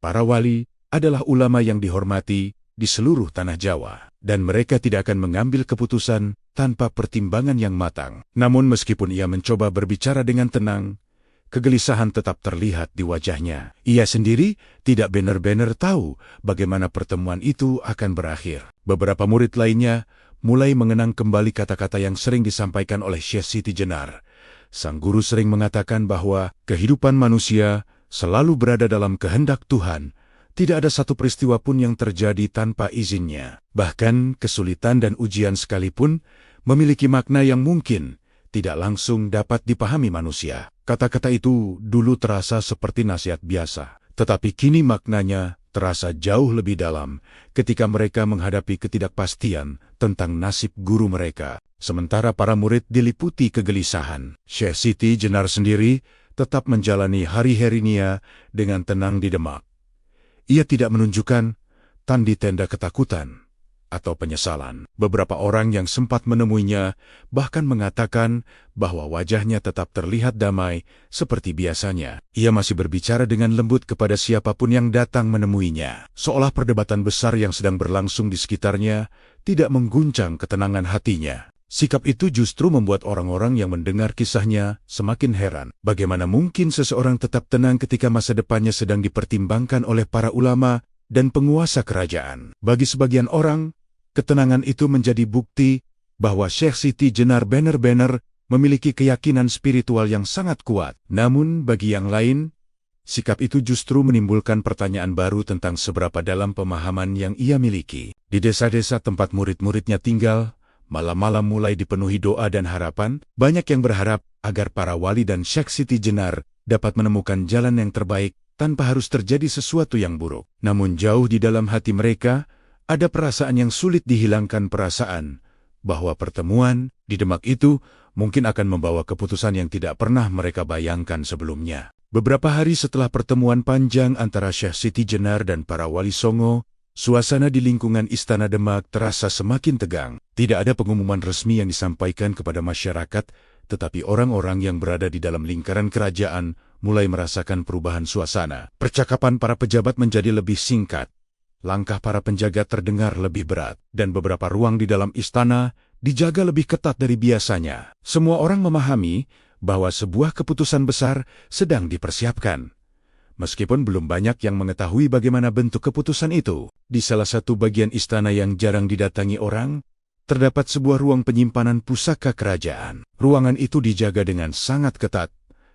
Para wali adalah ulama yang dihormati di seluruh tanah Jawa, dan mereka tidak akan mengambil keputusan tanpa pertimbangan yang matang. Namun meskipun ia mencoba berbicara dengan tenang, kegelisahan tetap terlihat di wajahnya. Ia sendiri tidak benar-benar tahu bagaimana pertemuan itu akan berakhir. Beberapa murid lainnya mulai mengenang kembali kata-kata yang sering disampaikan oleh Syekh Siti Jenar. Sang guru sering mengatakan bahwa kehidupan manusia selalu berada dalam kehendak Tuhan. Tidak ada satu peristiwa pun yang terjadi tanpa izinnya. Bahkan kesulitan dan ujian sekalipun memiliki makna yang mungkin tidak langsung dapat dipahami manusia. Kata-kata itu dulu terasa seperti nasihat biasa, tetapi kini maknanya terasa jauh lebih dalam ketika mereka menghadapi ketidakpastian tentang nasib guru mereka. Sementara para murid diliputi kegelisahan, Syekh Siti Jenar sendiri tetap menjalani hari-harinya dengan tenang di Demak. Ia tidak menunjukkan tanda-tanda ketakutan atau penyesalan. Beberapa orang yang sempat menemuinya bahkan mengatakan bahwa wajahnya tetap terlihat damai seperti biasanya. Ia masih berbicara dengan lembut kepada siapapun yang datang menemuinya, seolah perdebatan besar yang sedang berlangsung di sekitarnya tidak mengguncang ketenangan hatinya. Sikap itu justru membuat orang-orang yang mendengar kisahnya semakin heran. Bagaimana mungkin seseorang tetap tenang ketika masa depannya sedang dipertimbangkan oleh para ulama dan penguasa kerajaan? Bagi sebagian orang, ketenangan itu menjadi bukti bahwa Syekh Siti Jenar benar-benar memiliki keyakinan spiritual yang sangat kuat. Namun bagi yang lain, sikap itu justru menimbulkan pertanyaan baru tentang seberapa dalam pemahaman yang ia miliki. Di desa-desa tempat murid-muridnya tinggal, malam-malam mulai dipenuhi doa dan harapan. Banyak yang berharap agar para wali dan Syekh Siti Jenar dapat menemukan jalan yang terbaik tanpa harus terjadi sesuatu yang buruk. Namun jauh di dalam hati mereka, ada perasaan yang sulit dihilangkan, perasaan bahwa pertemuan di Demak itu mungkin akan membawa keputusan yang tidak pernah mereka bayangkan sebelumnya. Beberapa hari setelah pertemuan panjang antara Syekh Siti Jenar dan para wali Songo, suasana di lingkungan Istana Demak terasa semakin tegang. Tidak ada pengumuman resmi yang disampaikan kepada masyarakat, tetapi orang-orang yang berada di dalam lingkaran kerajaan mulai merasakan perubahan suasana. Percakapan para pejabat menjadi lebih singkat, langkah para penjaga terdengar lebih berat, dan beberapa ruang di dalam istana dijaga lebih ketat dari biasanya. Semua orang memahami bahwa sebuah keputusan besar sedang dipersiapkan. Meskipun belum banyak yang mengetahui bagaimana bentuk keputusan itu, di salah satu bagian istana yang jarang didatangi orang, terdapat sebuah ruang penyimpanan pusaka kerajaan. Ruangan itu dijaga dengan sangat ketat,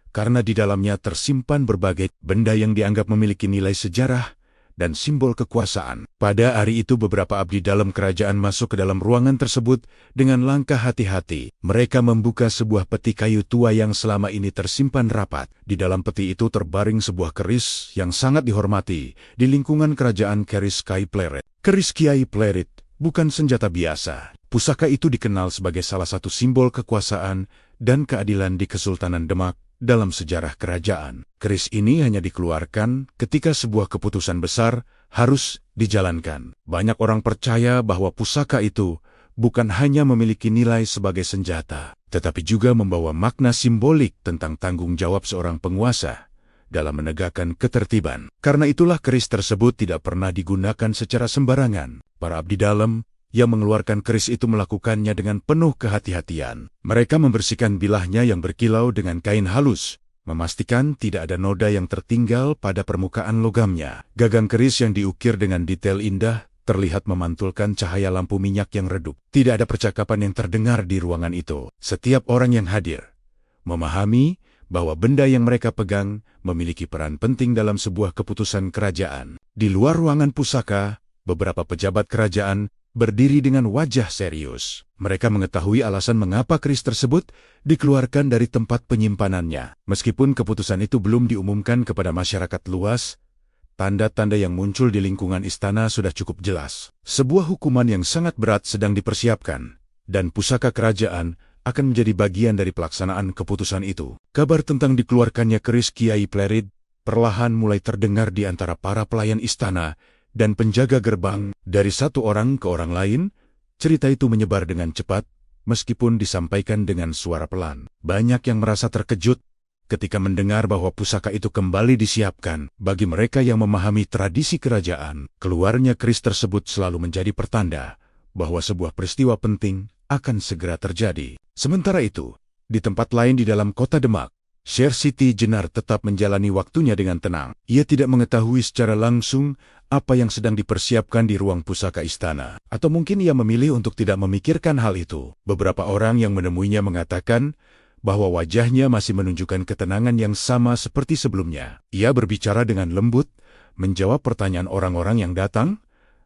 karena di dalamnya tersimpan berbagai benda yang dianggap memiliki nilai sejarah dan simbol kekuasaan. Pada hari itu beberapa abdi dalam kerajaan masuk ke dalam ruangan tersebut dengan langkah hati-hati. Mereka membuka sebuah peti kayu tua yang selama ini tersimpan rapat. Di dalam peti itu terbaring sebuah keris yang sangat dihormati di lingkungan kerajaan Keris Kiai Plerit. Keris Kiai Plerit bukan senjata biasa. Pusaka itu dikenal sebagai salah satu simbol kekuasaan dan keadilan di Kesultanan Demak dalam sejarah kerajaan. Keris ini hanya dikeluarkan ketika sebuah keputusan besar harus dijalankan. Banyak orang percaya bahwa pusaka itu bukan hanya memiliki nilai sebagai senjata, tetapi juga membawa makna simbolik tentang tanggung jawab seorang penguasa dalam menegakkan ketertiban. Karena itulah keris tersebut tidak pernah digunakan secara sembarangan. Para abdi dalam yang mengeluarkan keris itu melakukannya dengan penuh kehati-hatian. Mereka membersihkan bilahnya yang berkilau dengan kain halus, memastikan tidak ada noda yang tertinggal pada permukaan logamnya. Gagang keris yang diukir dengan detail indah terlihat memantulkan cahaya lampu minyak yang redup. Tidak ada percakapan yang terdengar di ruangan itu. Setiap orang yang hadir memahami bahwa benda yang mereka pegang memiliki peran penting dalam sebuah keputusan kerajaan. Di luar ruangan pusaka, beberapa pejabat kerajaan berdiri dengan wajah serius. Mereka mengetahui alasan mengapa keris tersebut dikeluarkan dari tempat penyimpanannya. Meskipun keputusan itu belum diumumkan kepada masyarakat luas, tanda-tanda yang muncul di lingkungan istana sudah cukup jelas. Sebuah hukuman yang sangat berat sedang dipersiapkan, dan pusaka kerajaan akan menjadi bagian dari pelaksanaan keputusan itu. Kabar tentang dikeluarkannya keris Kiai Plerit perlahan mulai terdengar di antara para pelayan istana dan penjaga gerbang. Dari satu orang ke orang lain, cerita itu menyebar dengan cepat, meskipun disampaikan dengan suara pelan. Banyak yang merasa terkejut ketika mendengar bahwa pusaka itu kembali disiapkan. Bagi mereka yang memahami tradisi kerajaan, keluarnya keris tersebut selalu menjadi pertanda bahwa sebuah peristiwa penting akan segera terjadi. Sementara itu, di tempat lain di dalam kota Demak, Syekh Siti Jenar tetap menjalani waktunya dengan tenang. Ia tidak mengetahui secara langsung apa yang sedang dipersiapkan di ruang pusaka istana. Atau mungkin ia memilih untuk tidak memikirkan hal itu. Beberapa orang yang menemuinya mengatakan bahwa wajahnya masih menunjukkan ketenangan yang sama seperti sebelumnya. Ia berbicara dengan lembut, menjawab pertanyaan orang-orang yang datang,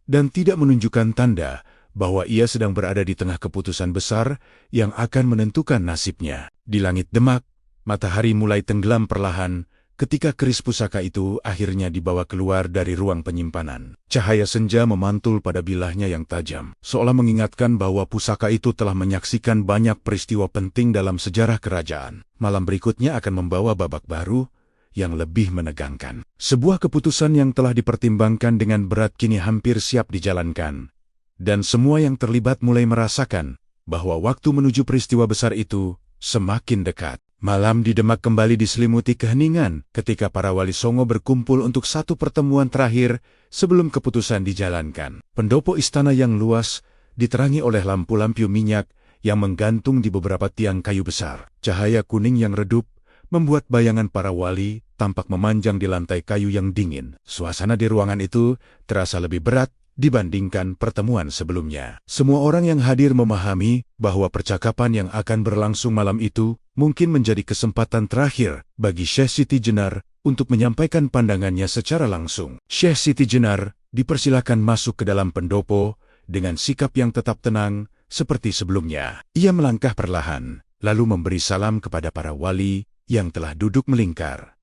dan tidak menunjukkan tanda bahwa ia sedang berada di tengah keputusan besar yang akan menentukan nasibnya. Di langit Demak, matahari mulai tenggelam perlahan ketika keris pusaka itu akhirnya dibawa keluar dari ruang penyimpanan. Cahaya senja memantul pada bilahnya yang tajam, seolah mengingatkan bahwa pusaka itu telah menyaksikan banyak peristiwa penting dalam sejarah kerajaan. Malam berikutnya akan membawa babak baru yang lebih menegangkan. Sebuah keputusan yang telah dipertimbangkan dengan berat kini hampir siap dijalankan. Dan semua yang terlibat mulai merasakan bahwa waktu menuju peristiwa besar itu semakin dekat. Malam di Demak kembali diselimuti keheningan ketika para wali songo berkumpul untuk satu pertemuan terakhir sebelum keputusan dijalankan. Pendopo istana yang luas diterangi oleh lampu-lampu minyak yang menggantung di beberapa tiang kayu besar. Cahaya kuning yang redup membuat bayangan para wali tampak memanjang di lantai kayu yang dingin. Suasana di ruangan itu terasa lebih berat dibandingkan pertemuan sebelumnya. Semua orang yang hadir memahami bahwa percakapan yang akan berlangsung malam itu mungkin menjadi kesempatan terakhir bagi Syekh Siti Jenar untuk menyampaikan pandangannya secara langsung. Syekh Siti Jenar dipersilakan masuk ke dalam pendopo dengan sikap yang tetap tenang seperti sebelumnya. Ia melangkah perlahan, lalu memberi salam kepada para wali yang telah duduk melingkar.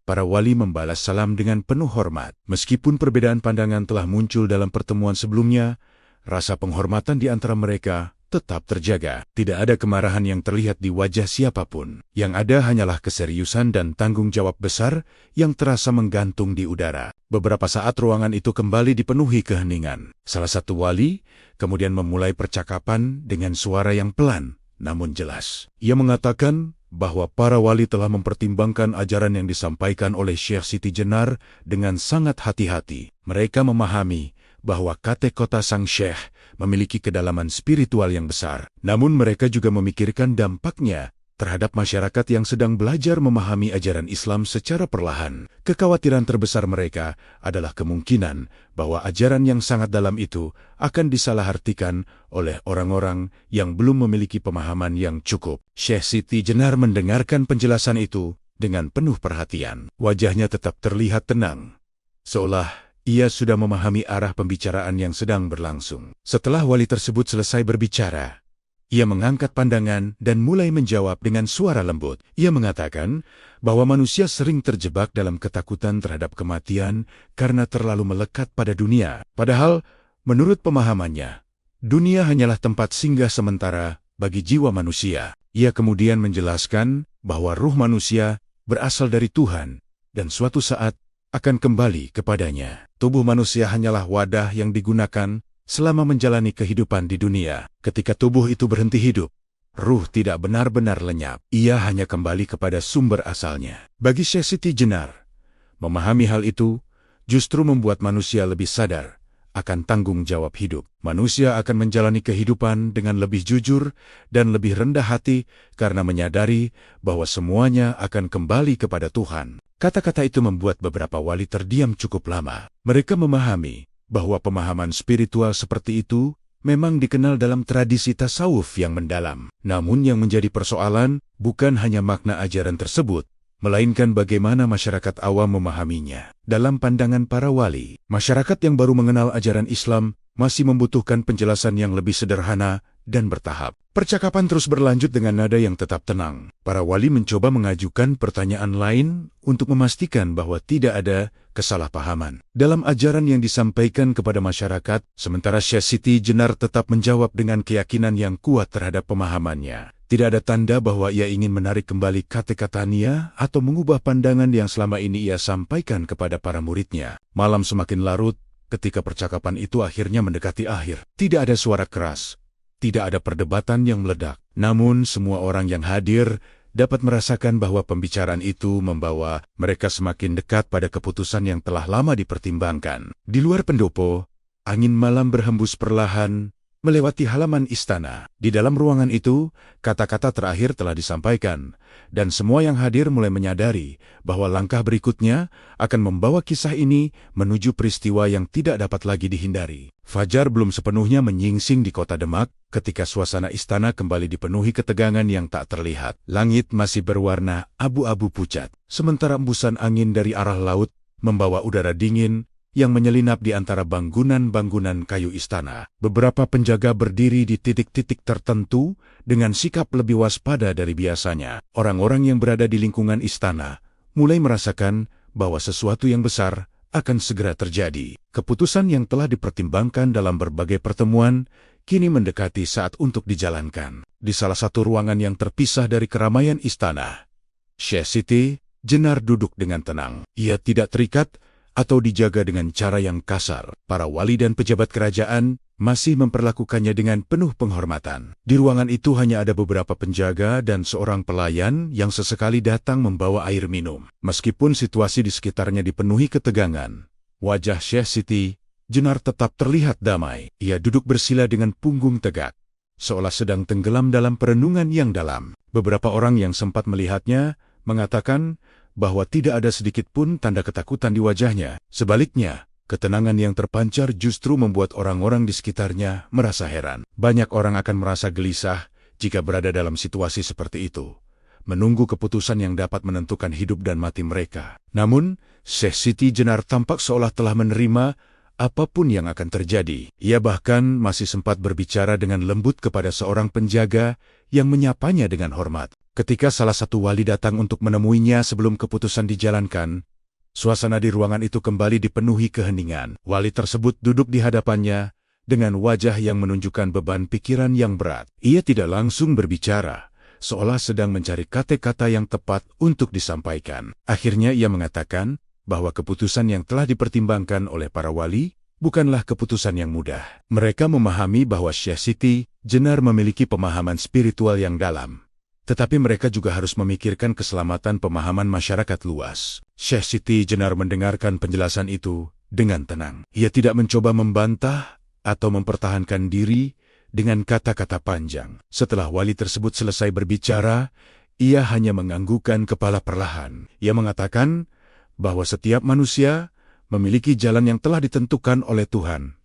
Para wali membalas salam dengan penuh hormat. Meskipun perbedaan pandangan telah muncul dalam pertemuan sebelumnya, rasa penghormatan di antara mereka tetap terjaga. Tidak ada kemarahan yang terlihat di wajah siapapun. Yang ada hanyalah keseriusan dan tanggung jawab besar yang terasa menggantung di udara. Beberapa saat ruangan itu kembali dipenuhi keheningan. Salah satu wali kemudian memulai percakapan dengan suara yang pelan namun jelas. Ia mengatakan bahwa para wali telah mempertimbangkan ajaran yang disampaikan oleh Syekh Siti Jenar dengan sangat hati-hati. Mereka memahami bahwa kate kota sang syekh memiliki kedalaman spiritual yang besar. Namun mereka juga memikirkan dampaknya terhadap masyarakat yang sedang belajar memahami ajaran Islam secara perlahan. Kekhawatiran terbesar mereka adalah kemungkinan bahwa ajaran yang sangat dalam itu akan disalahartikan oleh orang-orang yang belum memiliki pemahaman yang cukup. Syekh Siti Jenar mendengarkan penjelasan itu dengan penuh perhatian. Wajahnya tetap terlihat tenang, seolah ia sudah memahami arah pembicaraan yang sedang berlangsung. Setelah wali tersebut selesai berbicara, ia mengangkat pandangan dan mulai menjawab dengan suara lembut. Ia mengatakan bahwa manusia sering terjebak dalam ketakutan terhadap kematian karena terlalu melekat pada dunia. Padahal, menurut pemahamannya, dunia hanyalah tempat singgah sementara bagi jiwa manusia. Ia kemudian menjelaskan bahwa ruh manusia berasal dari Tuhan dan suatu saat akan kembali kepadanya. Tubuh manusia hanyalah wadah yang digunakan selama menjalani kehidupan di dunia. Ketika tubuh itu berhenti hidup, ruh tidak benar-benar lenyap. Ia hanya kembali kepada sumber asalnya. Bagi Syekh Siti Jenar, memahami hal itu justru membuat manusia lebih sadar akan tanggung jawab hidup. Manusia akan menjalani kehidupan dengan lebih jujur dan lebih rendah hati karena menyadari bahwa semuanya akan kembali kepada Tuhan. Kata-kata itu membuat beberapa wali terdiam cukup lama. Mereka memahami bahwa pemahaman spiritual seperti itu memang dikenal dalam tradisi tasawuf yang mendalam. Namun yang menjadi persoalan bukan hanya makna ajaran tersebut, melainkan bagaimana masyarakat awam memahaminya. Dalam pandangan para wali, masyarakat yang baru mengenal ajaran Islam masih membutuhkan penjelasan yang lebih sederhana dan bertahap. Percakapan terus berlanjut dengan nada yang tetap tenang. Para wali mencoba mengajukan pertanyaan lain untuk memastikan bahwa tidak ada kesalahpahaman dalam ajaran yang disampaikan kepada masyarakat, sementara Syekh Siti Jenar tetap menjawab dengan keyakinan yang kuat terhadap pemahamannya. Tidak ada tanda bahwa ia ingin menarik kembali kata-katanya atau mengubah pandangan yang selama ini ia sampaikan kepada para muridnya. Malam semakin larut ketika percakapan itu akhirnya mendekati akhir. Tidak ada suara keras, tidak ada perdebatan yang meledak. Namun semua orang yang hadir dapat merasakan bahwa pembicaraan itu membawa mereka semakin dekat pada keputusan yang telah lama dipertimbangkan. Di luar pendopo, angin malam berhembus perlahan melewati halaman istana. Di dalam ruangan itu, kata-kata terakhir telah disampaikan, dan semua yang hadir mulai menyadari bahwa langkah berikutnya akan membawa kisah ini menuju peristiwa yang tidak dapat lagi dihindari. Fajar belum sepenuhnya menyingsing di kota Demak ketika suasana istana kembali dipenuhi ketegangan yang tak terlihat. Langit masih berwarna abu-abu pucat, sementara embusan angin dari arah laut membawa udara dingin yang menyelinap di antara bangunan-bangunan kayu istana. Beberapa penjaga berdiri di titik-titik tertentu dengan sikap lebih waspada dari biasanya. Orang-orang yang berada di lingkungan istana mulai merasakan bahwa sesuatu yang besar akan segera terjadi. Keputusan yang telah dipertimbangkan dalam berbagai pertemuan kini mendekati saat untuk dijalankan. Di salah satu ruangan yang terpisah dari keramaian istana, Syekh Siti Jenar duduk dengan tenang. Ia tidak terikat atau dijaga dengan cara yang kasar. Para wali dan pejabat kerajaan masih memperlakukannya dengan penuh penghormatan. Di ruangan itu hanya ada beberapa penjaga dan seorang pelayan yang sesekali datang membawa air minum. Meskipun situasi di sekitarnya dipenuhi ketegangan, wajah Syekh Siti Jenar tetap terlihat damai. Ia duduk bersila dengan punggung tegak, seolah sedang tenggelam dalam perenungan yang dalam. Beberapa orang yang sempat melihatnya mengatakan bahwa tidak ada sedikit pun tanda ketakutan di wajahnya. Sebaliknya, ketenangan yang terpancar justru membuat orang-orang di sekitarnya merasa heran. Banyak orang akan merasa gelisah jika berada dalam situasi seperti itu, menunggu keputusan yang dapat menentukan hidup dan mati mereka. Namun, Syekh Siti Jenar tampak seolah telah menerima apapun yang akan terjadi. Ia bahkan masih sempat berbicara dengan lembut kepada seorang penjaga yang menyapanya dengan hormat. Ketika salah satu wali datang untuk menemuinya sebelum keputusan dijalankan, suasana di ruangan itu kembali dipenuhi keheningan. Wali tersebut duduk di hadapannya dengan wajah yang menunjukkan beban pikiran yang berat. Ia tidak langsung berbicara, seolah sedang mencari kata-kata yang tepat untuk disampaikan. Akhirnya ia mengatakan bahwa keputusan yang telah dipertimbangkan oleh para wali bukanlah keputusan yang mudah. Mereka memahami bahwa Syekh Siti Jenar memiliki pemahaman spiritual yang dalam, tetapi mereka juga harus memikirkan keselamatan pemahaman masyarakat luas. Syekh Siti Jenar mendengarkan penjelasan itu dengan tenang. Ia tidak mencoba membantah atau mempertahankan diri dengan kata-kata panjang. Setelah wali tersebut selesai berbicara, ia hanya menganggukkan kepala perlahan. Ia mengatakan bahwa setiap manusia memiliki jalan yang telah ditentukan oleh Tuhan.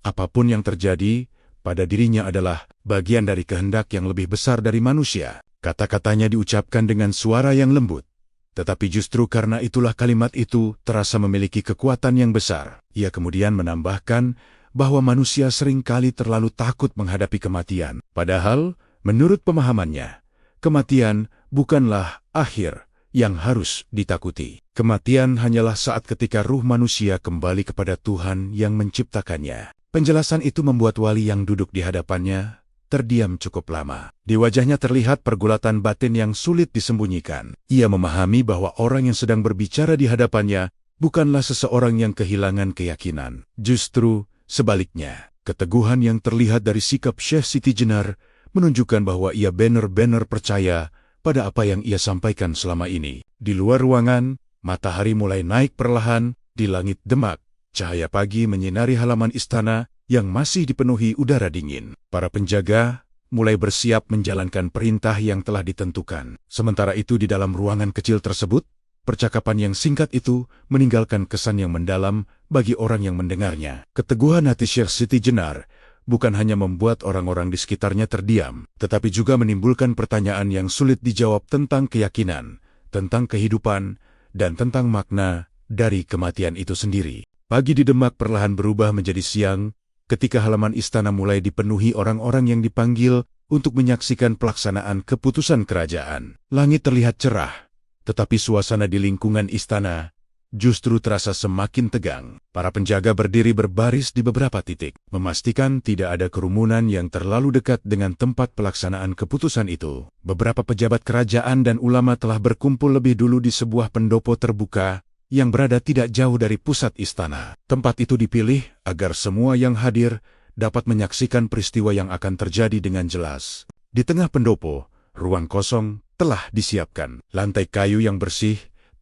Apapun yang terjadi pada dirinya adalah bagian dari kehendak yang lebih besar dari manusia. Kata-katanya diucapkan dengan suara yang lembut. Tetapi justru karena itulah kalimat itu terasa memiliki kekuatan yang besar. Ia kemudian menambahkan bahwa manusia seringkali terlalu takut menghadapi kematian. Padahal, menurut pemahamannya, kematian bukanlah akhir yang harus ditakuti. Kematian hanyalah saat ketika ruh manusia kembali kepada Tuhan yang menciptakannya. Penjelasan itu membuat wali yang duduk di hadapannya terdiam cukup lama. Di wajahnya terlihat pergulatan batin yang sulit disembunyikan. Ia memahami bahwa orang yang sedang berbicara di hadapannya bukanlah seseorang yang kehilangan keyakinan. Justru sebaliknya, keteguhan yang terlihat dari sikap Syekh Siti Jenar menunjukkan bahwa ia benar-benar percaya pada apa yang ia sampaikan selama ini. Di luar ruangan, matahari mulai naik perlahan di langit Demak. Cahaya pagi menyinari halaman istana yang masih dipenuhi udara dingin. Para penjaga mulai bersiap menjalankan perintah yang telah ditentukan. Sementara itu di dalam ruangan kecil tersebut, percakapan yang singkat itu meninggalkan kesan yang mendalam bagi orang yang mendengarnya. Keteguhan hati Syekh Siti Jenar bukan hanya membuat orang-orang di sekitarnya terdiam, tetapi juga menimbulkan pertanyaan yang sulit dijawab tentang keyakinan, tentang kehidupan, dan tentang makna dari kematian itu sendiri. Pagi di Demak perlahan berubah menjadi siang, ketika halaman istana mulai dipenuhi orang-orang yang dipanggil untuk menyaksikan pelaksanaan keputusan kerajaan. Langit terlihat cerah, tetapi suasana di lingkungan istana justru terasa semakin tegang. Para penjaga berdiri berbaris di beberapa titik, memastikan tidak ada kerumunan yang terlalu dekat dengan tempat pelaksanaan keputusan itu. Beberapa pejabat kerajaan dan ulama telah berkumpul lebih dulu di sebuah pendopo terbuka yang berada tidak jauh dari pusat istana. Tempat itu dipilih agar semua yang hadir dapat menyaksikan peristiwa yang akan terjadi dengan jelas. Di tengah pendopo, ruang kosong telah disiapkan. Lantai kayu yang bersih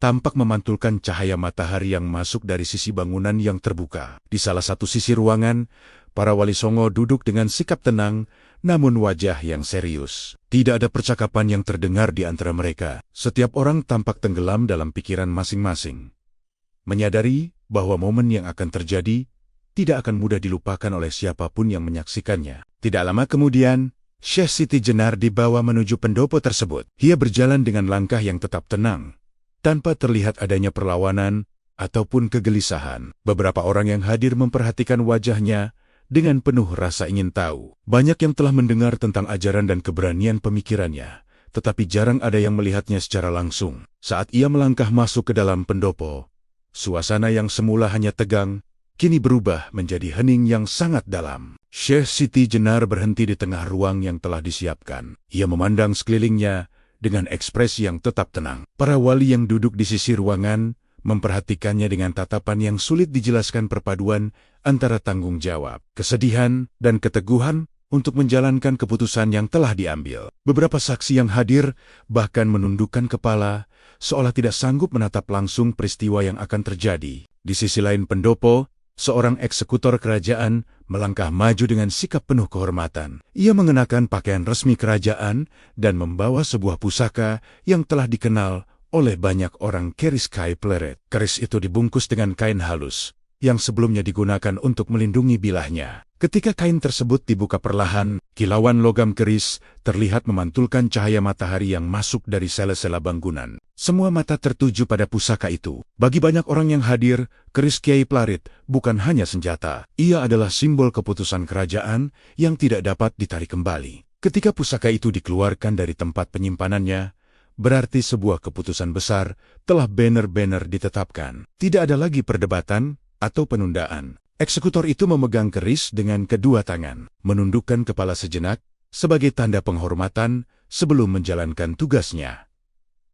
tampak memantulkan cahaya matahari yang masuk dari sisi bangunan yang terbuka. Di salah satu sisi ruangan, para wali songo duduk dengan sikap tenang, namun wajah yang serius. Tidak ada percakapan yang terdengar di antara mereka. Setiap orang tampak tenggelam dalam pikiran masing-masing, menyadari bahwa momen yang akan terjadi tidak akan mudah dilupakan oleh siapapun yang menyaksikannya. Tidak lama kemudian, Syekh Siti Jenar dibawa menuju pendopo tersebut. Ia berjalan dengan langkah yang tetap tenang, tanpa terlihat adanya perlawanan ataupun kegelisahan. Beberapa orang yang hadir memperhatikan wajahnya dengan penuh rasa ingin tahu. Banyak yang telah mendengar tentang ajaran dan keberanian pemikirannya, tetapi jarang ada yang melihatnya secara langsung. Saat ia melangkah masuk ke dalam pendopo, suasana yang semula hanya tegang, kini berubah menjadi hening yang sangat dalam. Syekh Siti Jenar berhenti di tengah ruang yang telah disiapkan. Ia memandang sekelilingnya dengan ekspresi yang tetap tenang. Para wali yang duduk di sisi ruangan memperhatikannya dengan tatapan yang sulit dijelaskan perpaduan antara tanggung jawab, kesedihan, dan keteguhan untuk menjalankan keputusan yang telah diambil. Beberapa saksi yang hadir bahkan menundukkan kepala, seolah tidak sanggup menatap langsung peristiwa yang akan terjadi. Di sisi lain pendopo, seorang eksekutor kerajaan melangkah maju dengan sikap penuh kehormatan. Ia mengenakan pakaian resmi kerajaan dan membawa sebuah pusaka yang telah dikenal oleh banyak orang keris kai pleret. Keris itu dibungkus dengan kain halus, yang sebelumnya digunakan untuk melindungi bilahnya. Ketika kain tersebut dibuka perlahan, kilauan logam keris terlihat memantulkan cahaya matahari yang masuk dari sela-sela bangunan. Semua mata tertuju pada pusaka itu. Bagi banyak orang yang hadir, keris Kiai Plarit bukan hanya senjata. Ia adalah simbol keputusan kerajaan yang tidak dapat ditarik kembali. Ketika pusaka itu dikeluarkan dari tempat penyimpanannya, berarti sebuah keputusan besar telah benar-benar ditetapkan. Tidak ada lagi perdebatan atau penundaan. Eksekutor itu memegang keris dengan kedua tangan, menundukkan kepala sejenak sebagai tanda penghormatan sebelum menjalankan tugasnya.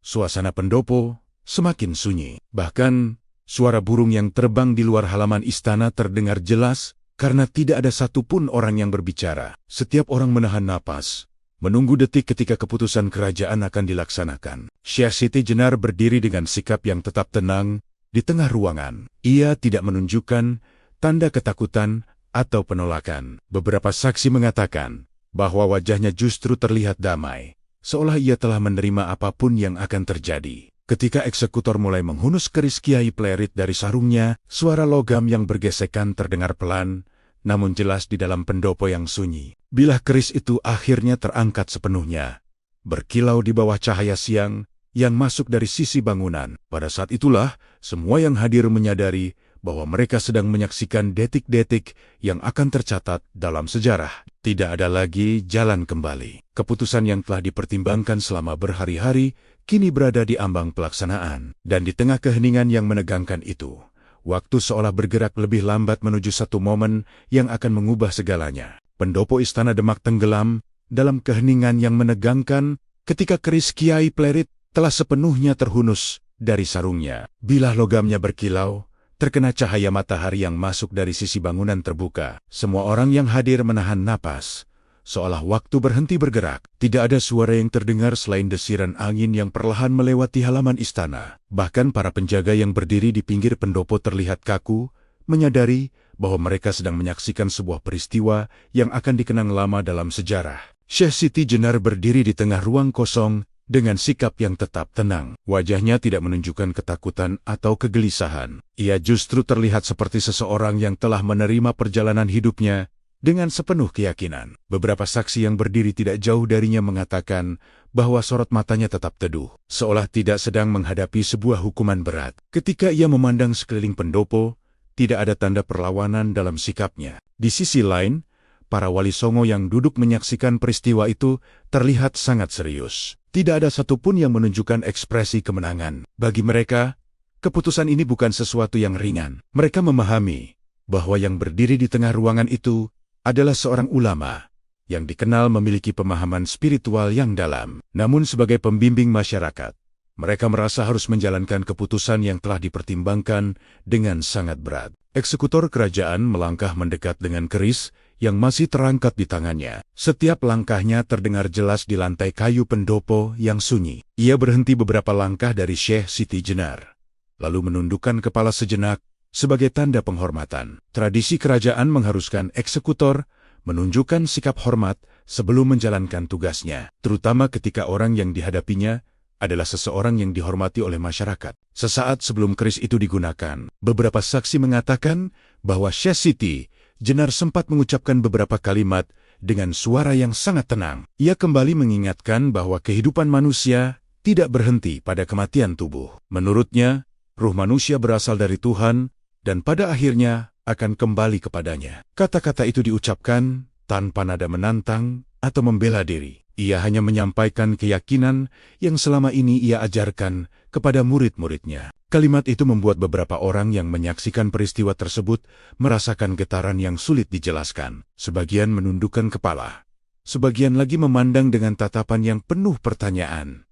Suasana pendopo semakin sunyi. Bahkan, suara burung yang terbang di luar halaman istana terdengar jelas karena tidak ada satupun orang yang berbicara. Setiap orang menahan napas, menunggu detik ketika keputusan kerajaan akan dilaksanakan. Syekh Siti Jenar berdiri dengan sikap yang tetap tenang, di tengah ruangan. Ia tidak menunjukkan tanda ketakutan atau penolakan. Beberapa saksi mengatakan bahwa wajahnya justru terlihat damai, seolah ia telah menerima apapun yang akan terjadi. Ketika eksekutor mulai menghunus keris Kiai Plerit dari sarungnya, suara logam yang bergesekan terdengar pelan, namun jelas di dalam pendopo yang sunyi. Bilah keris itu akhirnya terangkat sepenuhnya, berkilau di bawah cahaya siang yang masuk dari sisi bangunan. Pada saat itulah, semua yang hadir menyadari bahwa mereka sedang menyaksikan detik-detik yang akan tercatat dalam sejarah. Tidak ada lagi jalan kembali. Keputusan yang telah dipertimbangkan selama berhari-hari kini berada di ambang pelaksanaan. Dan di tengah keheningan yang menegangkan itu, waktu seolah bergerak lebih lambat menuju satu momen yang akan mengubah segalanya. Pendopo Istana Demak tenggelam dalam keheningan yang menegangkan ketika keris Kiai Plerit telah sepenuhnya terhunus dari sarungnya. Bilah logamnya berkilau, terkena cahaya matahari yang masuk dari sisi bangunan terbuka. Semua orang yang hadir menahan napas, seolah waktu berhenti bergerak. Tidak ada suara yang terdengar selain desiran angin yang perlahan melewati halaman istana. Bahkan para penjaga yang berdiri di pinggir pendopo terlihat kaku, menyadari bahwa mereka sedang menyaksikan sebuah peristiwa yang akan dikenang lama dalam sejarah. Syekh Siti Jenar berdiri di tengah ruang kosong dengan sikap yang tetap tenang. Wajahnya tidak menunjukkan ketakutan atau kegelisahan. Ia justru terlihat seperti seseorang yang telah menerima perjalanan hidupnya dengan sepenuh keyakinan. Beberapa saksi yang berdiri tidak jauh darinya mengatakan bahwa sorot matanya tetap teduh, seolah tidak sedang menghadapi sebuah hukuman berat. Ketika ia memandang sekeliling pendopo, tidak ada tanda perlawanan dalam sikapnya. Di sisi lain, para wali songo yang duduk menyaksikan peristiwa itu terlihat sangat serius. Tidak ada satupun yang menunjukkan ekspresi kemenangan. Bagi mereka, keputusan ini bukan sesuatu yang ringan. Mereka memahami bahwa yang berdiri di tengah ruangan itu adalah seorang ulama yang dikenal memiliki pemahaman spiritual yang dalam. Namun sebagai pembimbing masyarakat, mereka merasa harus menjalankan keputusan yang telah dipertimbangkan dengan sangat berat. Eksekutor kerajaan melangkah mendekat dengan keris yang masih terangkat di tangannya. Setiap langkahnya terdengar jelas di lantai kayu pendopo yang sunyi. Ia berhenti beberapa langkah dari Syekh Siti Jenar, lalu menundukkan kepala sejenak sebagai tanda penghormatan. Tradisi kerajaan mengharuskan eksekutor menunjukkan sikap hormat sebelum menjalankan tugasnya, terutama ketika orang yang dihadapinya adalah seseorang yang dihormati oleh masyarakat. Sesaat sebelum keris itu digunakan, beberapa saksi mengatakan bahwa Syekh Siti Jenar sempat mengucapkan beberapa kalimat dengan suara yang sangat tenang. Ia kembali mengingatkan bahwa kehidupan manusia tidak berhenti pada kematian tubuh. Menurutnya, ruh manusia berasal dari Tuhan dan pada akhirnya akan kembali kepadanya. Kata-kata itu diucapkan tanpa nada menantang atau membela diri. Ia hanya menyampaikan keyakinan yang selama ini ia ajarkan kepada murid-muridnya. Kalimat itu membuat beberapa orang yang menyaksikan peristiwa tersebut merasakan getaran yang sulit dijelaskan. Sebagian menundukkan kepala, sebagian lagi memandang dengan tatapan yang penuh pertanyaan.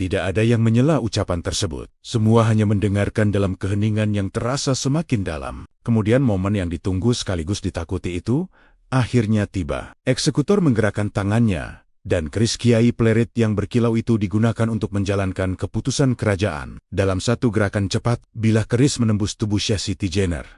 Tidak ada yang menyela ucapan tersebut. Semua hanya mendengarkan dalam keheningan yang terasa semakin dalam. Kemudian momen yang ditunggu sekaligus ditakuti itu akhirnya tiba. Eksekutor menggerakkan tangannya, dan keris Kiai Plerit yang berkilau itu digunakan untuk menjalankan keputusan kerajaan. Dalam satu gerakan cepat, bilah keris menembus tubuh Syekh Siti Jenar.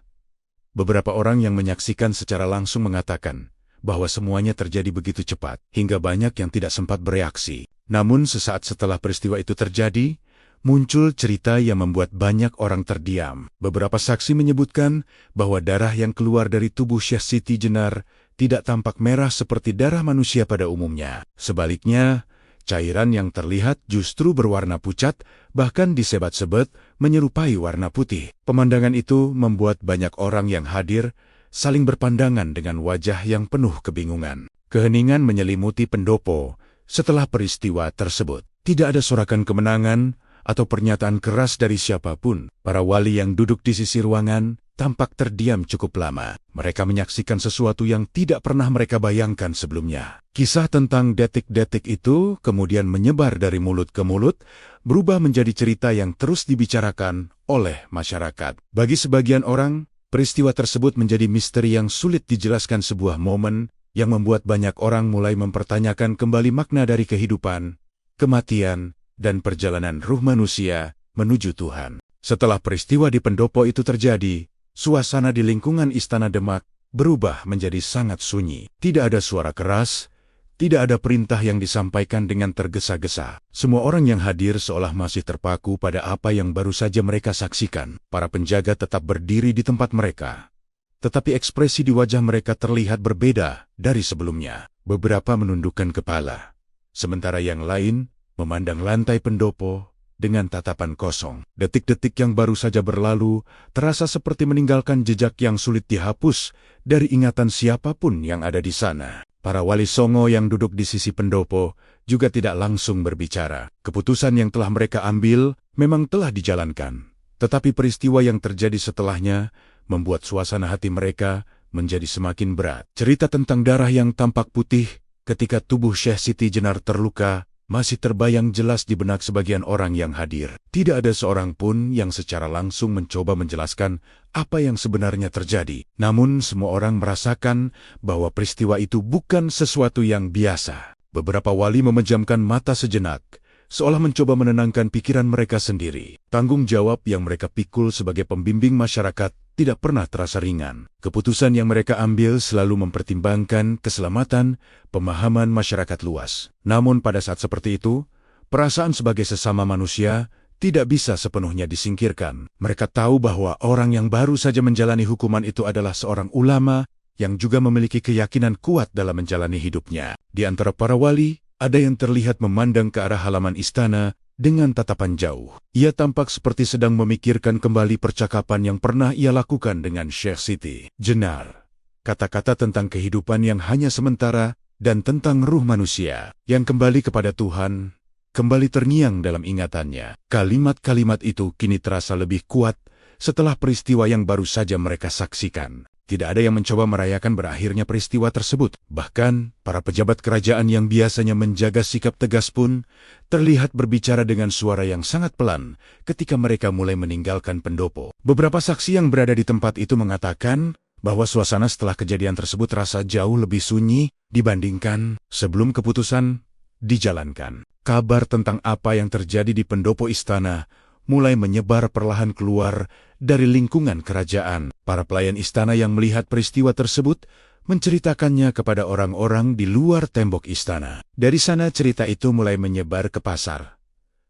Beberapa orang yang menyaksikan secara langsung mengatakan bahwa semuanya terjadi begitu cepat, hingga banyak yang tidak sempat bereaksi. Namun sesaat setelah peristiwa itu terjadi, muncul cerita yang membuat banyak orang terdiam. Beberapa saksi menyebutkan bahwa darah yang keluar dari tubuh Syekh Siti Jenar tidak tampak merah seperti darah manusia pada umumnya. Sebaliknya, cairan yang terlihat justru berwarna pucat, bahkan disebat-sebet menyerupai warna putih. Pemandangan itu membuat banyak orang yang hadir saling berpandangan dengan wajah yang penuh kebingungan. Keheningan menyelimuti pendopo setelah peristiwa tersebut. Tidak ada sorakan kemenangan atau pernyataan keras dari siapapun. Para wali yang duduk di sisi ruangan tampak terdiam cukup lama. Mereka menyaksikan sesuatu yang tidak pernah mereka bayangkan sebelumnya. Kisah tentang detik-detik itu kemudian menyebar dari mulut ke mulut, berubah menjadi cerita yang terus dibicarakan oleh masyarakat. Bagi sebagian orang, peristiwa tersebut menjadi misteri yang sulit dijelaskan, sebuah momen yang membuat banyak orang mulai mempertanyakan kembali makna dari kehidupan, kematian, dan perjalanan ruh manusia menuju Tuhan. Setelah peristiwa di pendopo itu terjadi, suasana di lingkungan Istana Demak berubah menjadi sangat sunyi. Tidak ada suara keras, tidak ada perintah yang disampaikan dengan tergesa-gesa. Semua orang yang hadir seolah masih terpaku pada apa yang baru saja mereka saksikan. Para penjaga tetap berdiri di tempat mereka, tetapi ekspresi di wajah mereka terlihat berbeda dari sebelumnya. Beberapa menundukkan kepala, sementara yang lain memandang lantai pendopo dengan tatapan kosong. Detik-detik yang baru saja berlalu terasa seperti meninggalkan jejak yang sulit dihapus dari ingatan siapapun yang ada di sana. Para wali songo yang duduk di sisi pendopo juga tidak langsung berbicara. Keputusan yang telah mereka ambil memang telah dijalankan, tetapi peristiwa yang terjadi setelahnya membuat suasana hati mereka menjadi semakin berat. Cerita tentang darah yang tampak putih ketika tubuh Syekh Siti Jenar terluka masih terbayang jelas di benak sebagian orang yang hadir. Tidak ada seorang pun yang secara langsung mencoba menjelaskan apa yang sebenarnya terjadi. Namun semua orang merasakan bahwa peristiwa itu bukan sesuatu yang biasa. Beberapa wali memejamkan mata sejenak, seolah mencoba menenangkan pikiran mereka sendiri. Tanggung jawab yang mereka pikul sebagai pembimbing masyarakat tidak pernah terasa ringan. Keputusan yang mereka ambil selalu mempertimbangkan keselamatan, pemahaman masyarakat luas. Namun pada saat seperti itu, perasaan sebagai sesama manusia tidak bisa sepenuhnya disingkirkan. Mereka tahu bahwa orang yang baru saja menjalani hukuman itu adalah seorang ulama yang juga memiliki keyakinan kuat dalam menjalani hidupnya. Di antara para wali, ada yang terlihat memandang ke arah halaman istana dengan tatapan jauh. Ia tampak seperti sedang memikirkan kembali percakapan yang pernah ia lakukan dengan Syekh Siti Jenar. Kata-kata tentang kehidupan yang hanya sementara dan tentang ruh manusia yang kembali kepada Tuhan kembali terngiang dalam ingatannya. Kalimat-kalimat itu kini terasa lebih kuat setelah peristiwa yang baru saja mereka saksikan. Tidak ada yang mencoba merayakan berakhirnya peristiwa tersebut. Bahkan, para pejabat kerajaan yang biasanya menjaga sikap tegas pun terlihat berbicara dengan suara yang sangat pelan ketika mereka mulai meninggalkan pendopo. Beberapa saksi yang berada di tempat itu mengatakan bahwa suasana setelah kejadian tersebut terasa jauh lebih sunyi dibandingkan sebelum keputusan dijalankan. Kabar tentang apa yang terjadi di pendopo istana mulai menyebar perlahan keluar dari lingkungan kerajaan. Para pelayan istana yang melihat peristiwa tersebut menceritakannya kepada orang-orang di luar tembok istana. Dari sana cerita itu mulai menyebar ke pasar,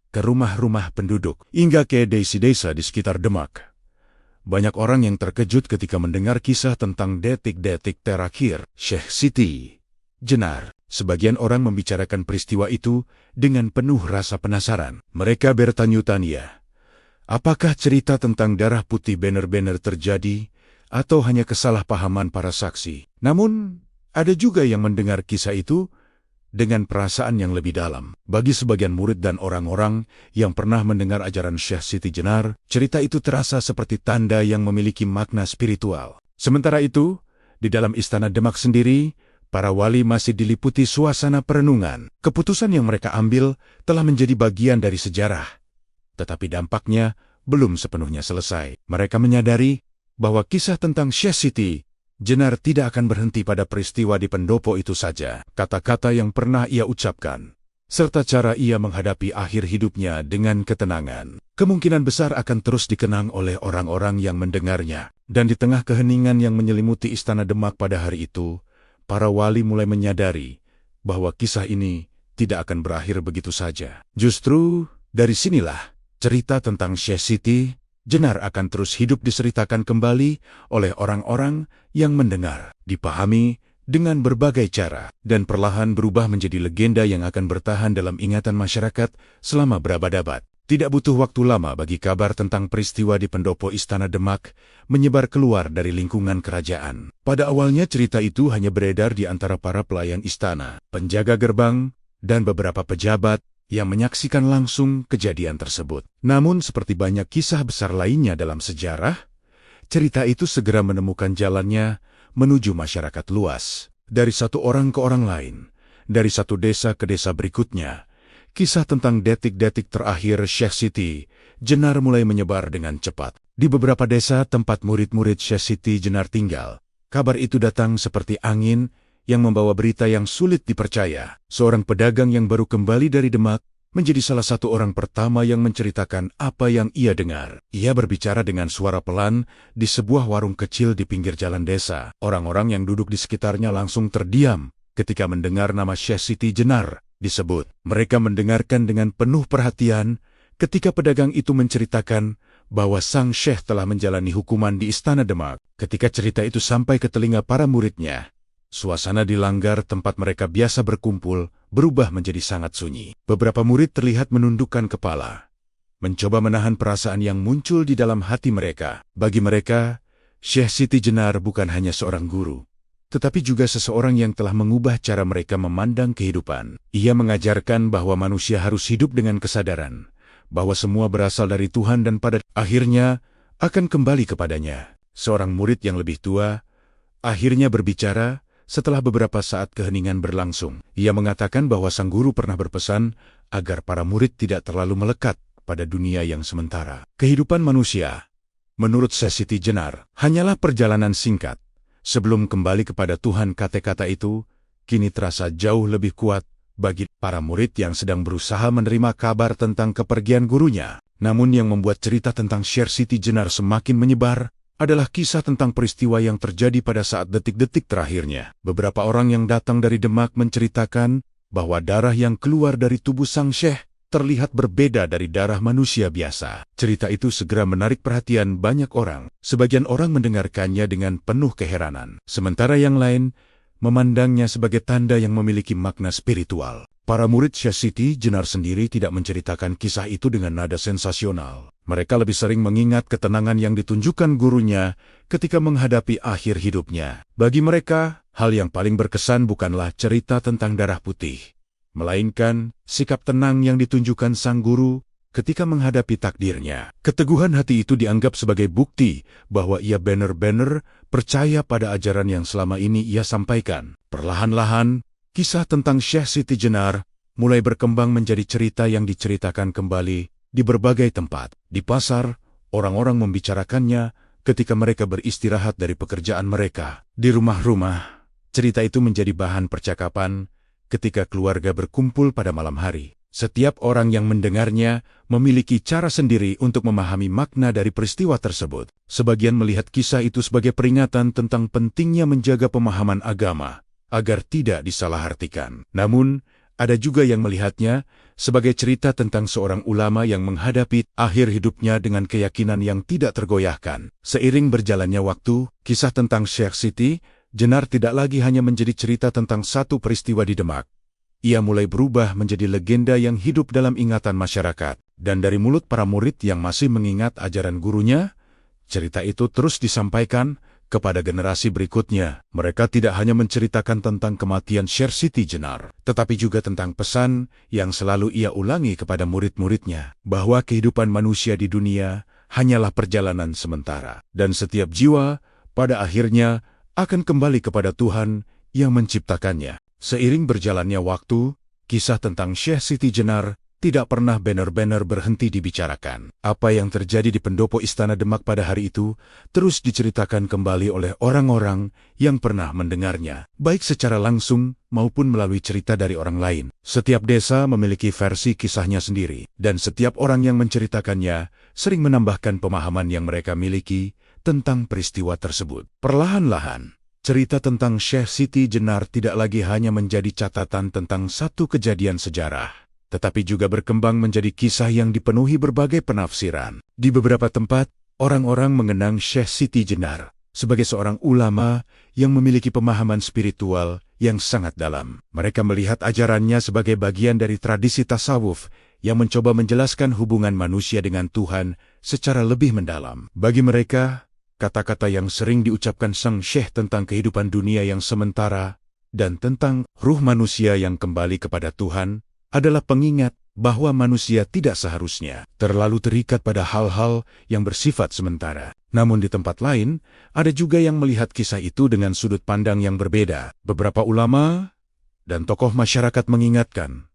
ke rumah-rumah penduduk, hingga ke desa-desa di sekitar Demak. Banyak orang yang terkejut ketika mendengar kisah tentang detik-detik terakhir Syekh Siti Jenar. Sebagian orang membicarakan peristiwa itu dengan penuh rasa penasaran. Mereka bertanya-tanya, apakah cerita tentang darah putih benar-benar terjadi atau hanya kesalahpahaman para saksi? Namun, ada juga yang mendengar kisah itu dengan perasaan yang lebih dalam. Bagi sebagian murid dan orang-orang yang pernah mendengar ajaran Syekh Siti Jenar, cerita itu terasa seperti tanda yang memiliki makna spiritual. Sementara itu, di dalam Istana Demak sendiri, para wali masih diliputi suasana perenungan. Keputusan yang mereka ambil telah menjadi bagian dari sejarah, tetapi dampaknya belum sepenuhnya selesai. Mereka menyadari bahwa kisah tentang Syekh Siti Jenar tidak akan berhenti pada peristiwa di pendopo itu saja. Kata-kata yang pernah ia ucapkan, serta cara ia menghadapi akhir hidupnya dengan ketenangan, kemungkinan besar akan terus dikenang oleh orang-orang yang mendengarnya. Dan di tengah keheningan yang menyelimuti Istana Demak pada hari itu, para wali mulai menyadari bahwa kisah ini tidak akan berakhir begitu saja. Justru dari sinilah cerita tentang Syekh Siti Jenar akan terus hidup diceritakan kembali oleh orang-orang yang mendengar, dipahami dengan berbagai cara, dan perlahan berubah menjadi legenda yang akan bertahan dalam ingatan masyarakat selama berabad-abad. Tidak butuh waktu lama bagi kabar tentang peristiwa di pendopo Istana Demak menyebar keluar dari lingkungan kerajaan. Pada awalnya cerita itu hanya beredar di antara para pelayan istana, penjaga gerbang, dan beberapa pejabat yang menyaksikan langsung kejadian tersebut. Namun seperti banyak kisah besar lainnya dalam sejarah, cerita itu segera menemukan jalannya menuju masyarakat luas. Dari satu orang ke orang lain, dari satu desa ke desa berikutnya, kisah tentang detik-detik terakhir Syekh Siti Jenar mulai menyebar dengan cepat. Di beberapa desa tempat murid-murid Syekh Siti Jenar tinggal, kabar itu datang seperti angin yang membawa berita yang sulit dipercaya. Seorang pedagang yang baru kembali dari Demak menjadi salah satu orang pertama yang menceritakan apa yang ia dengar. Ia berbicara dengan suara pelan di sebuah warung kecil di pinggir jalan desa. Orang-orang yang duduk di sekitarnya langsung terdiam ketika mendengar nama Syekh Siti Jenar disebut. Mereka mendengarkan dengan penuh perhatian ketika pedagang itu menceritakan bahwa sang syekh telah menjalani hukuman di Istana Demak. Ketika cerita itu sampai ke telinga para muridnya, suasana di langgar tempat mereka biasa berkumpul berubah menjadi sangat sunyi. Beberapa murid terlihat menundukkan kepala, mencoba menahan perasaan yang muncul di dalam hati mereka. Bagi mereka, Syekh Siti Jenar bukan hanya seorang guru, tetapi juga seseorang yang telah mengubah cara mereka memandang kehidupan. Ia mengajarkan bahwa manusia harus hidup dengan kesadaran bahwa semua berasal dari Tuhan dan pada akhirnya akan kembali kepadanya. Seorang murid yang lebih tua akhirnya berbicara setelah beberapa saat keheningan berlangsung. Ia mengatakan bahwa sang guru pernah berpesan agar para murid tidak terlalu melekat pada dunia yang sementara. Kehidupan manusia, menurut Syekh Siti Jenar, hanyalah perjalanan singkat. Sebelum kembali kepada Tuhan, kata-kata itu kini terasa jauh lebih kuat bagi para murid yang sedang berusaha menerima kabar tentang kepergian gurunya. Namun yang membuat cerita tentang Syekh Siti Jenar semakin menyebar adalah kisah tentang peristiwa yang terjadi pada saat detik-detik terakhirnya. Beberapa orang yang datang dari Demak menceritakan bahwa darah yang keluar dari tubuh sang syekh terlihat berbeda dari darah manusia biasa. Cerita itu segera menarik perhatian banyak orang. Sebagian orang mendengarkannya dengan penuh keheranan, sementara yang lain memandangnya sebagai tanda yang memiliki makna spiritual. Para murid Syekh Siti Jenar sendiri tidak menceritakan kisah itu dengan nada sensasional. Mereka lebih sering mengingat ketenangan yang ditunjukkan gurunya ketika menghadapi akhir hidupnya. Bagi mereka, hal yang paling berkesan bukanlah cerita tentang darah putih, melainkan sikap tenang yang ditunjukkan sang guru ketika menghadapi takdirnya. Keteguhan hati itu dianggap sebagai bukti bahwa ia benar-benar percaya pada ajaran yang selama ini ia sampaikan. Perlahan-lahan, kisah tentang Syekh Siti Jenar mulai berkembang menjadi cerita yang diceritakan kembali di berbagai tempat. Di pasar, orang-orang membicarakannya ketika mereka beristirahat dari pekerjaan mereka. Di rumah-rumah, cerita itu menjadi bahan percakapan ketika keluarga berkumpul pada malam hari. Setiap orang yang mendengarnya memiliki cara sendiri untuk memahami makna dari peristiwa tersebut. Sebagian melihat kisah itu sebagai peringatan tentang pentingnya menjaga pemahaman agama agar tidak disalahartikan. Namun, ada juga yang melihatnya sebagai cerita tentang seorang ulama yang menghadapi akhir hidupnya dengan keyakinan yang tidak tergoyahkan. Seiring berjalannya waktu, kisah tentang Syekh Siti Jenar tidak lagi hanya menjadi cerita tentang satu peristiwa di Demak. Ia mulai berubah menjadi legenda yang hidup dalam ingatan masyarakat. Dan dari mulut para murid yang masih mengingat ajaran gurunya, cerita itu terus disampaikan kepada generasi berikutnya. Mereka tidak hanya menceritakan tentang kematian Syekh Siti Jenar, tetapi juga tentang pesan yang selalu ia ulangi kepada murid-muridnya, bahwa kehidupan manusia di dunia hanyalah perjalanan sementara, dan setiap jiwa pada akhirnya akan kembali kepada Tuhan yang menciptakannya. Seiring berjalannya waktu, kisah tentang Syekh Siti Jenar tidak pernah benar-benar berhenti dibicarakan. Apa yang terjadi di pendopo Istana Demak pada hari itu terus diceritakan kembali oleh orang-orang yang pernah mendengarnya, baik secara langsung maupun melalui cerita dari orang lain. Setiap desa memiliki versi kisahnya sendiri, dan setiap orang yang menceritakannya sering menambahkan pemahaman yang mereka miliki tentang peristiwa tersebut. Perlahan-lahan, cerita tentang Syekh Siti Jenar tidak lagi hanya menjadi catatan tentang satu kejadian sejarah, tetapi juga berkembang menjadi kisah yang dipenuhi berbagai penafsiran. Di beberapa tempat, orang-orang mengenang Syekh Siti Jenar sebagai seorang ulama yang memiliki pemahaman spiritual yang sangat dalam. Mereka melihat ajarannya sebagai bagian dari tradisi tasawuf yang mencoba menjelaskan hubungan manusia dengan Tuhan secara lebih mendalam. Bagi mereka, kata-kata yang sering diucapkan sang syekh tentang kehidupan dunia yang sementara dan tentang ruh manusia yang kembali kepada Tuhan adalah pengingat bahwa manusia tidak seharusnya terlalu terikat pada hal-hal yang bersifat sementara. Namun di tempat lain, ada juga yang melihat kisah itu dengan sudut pandang yang berbeda. Beberapa ulama dan tokoh masyarakat mengingatkan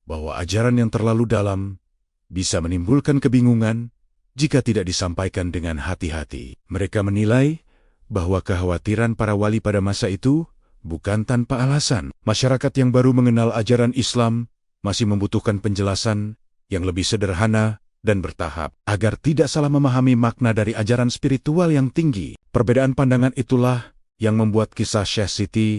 bahwa ajaran yang terlalu dalam bisa menimbulkan kebingungan jika tidak disampaikan dengan hati-hati. Mereka menilai bahwa kekhawatiran para wali pada masa itu bukan tanpa alasan. Masyarakat yang baru mengenal ajaran Islam masih membutuhkan penjelasan yang lebih sederhana dan bertahap, agar tidak salah memahami makna dari ajaran spiritual yang tinggi. Perbedaan pandangan itulah yang membuat kisah Syekh Siti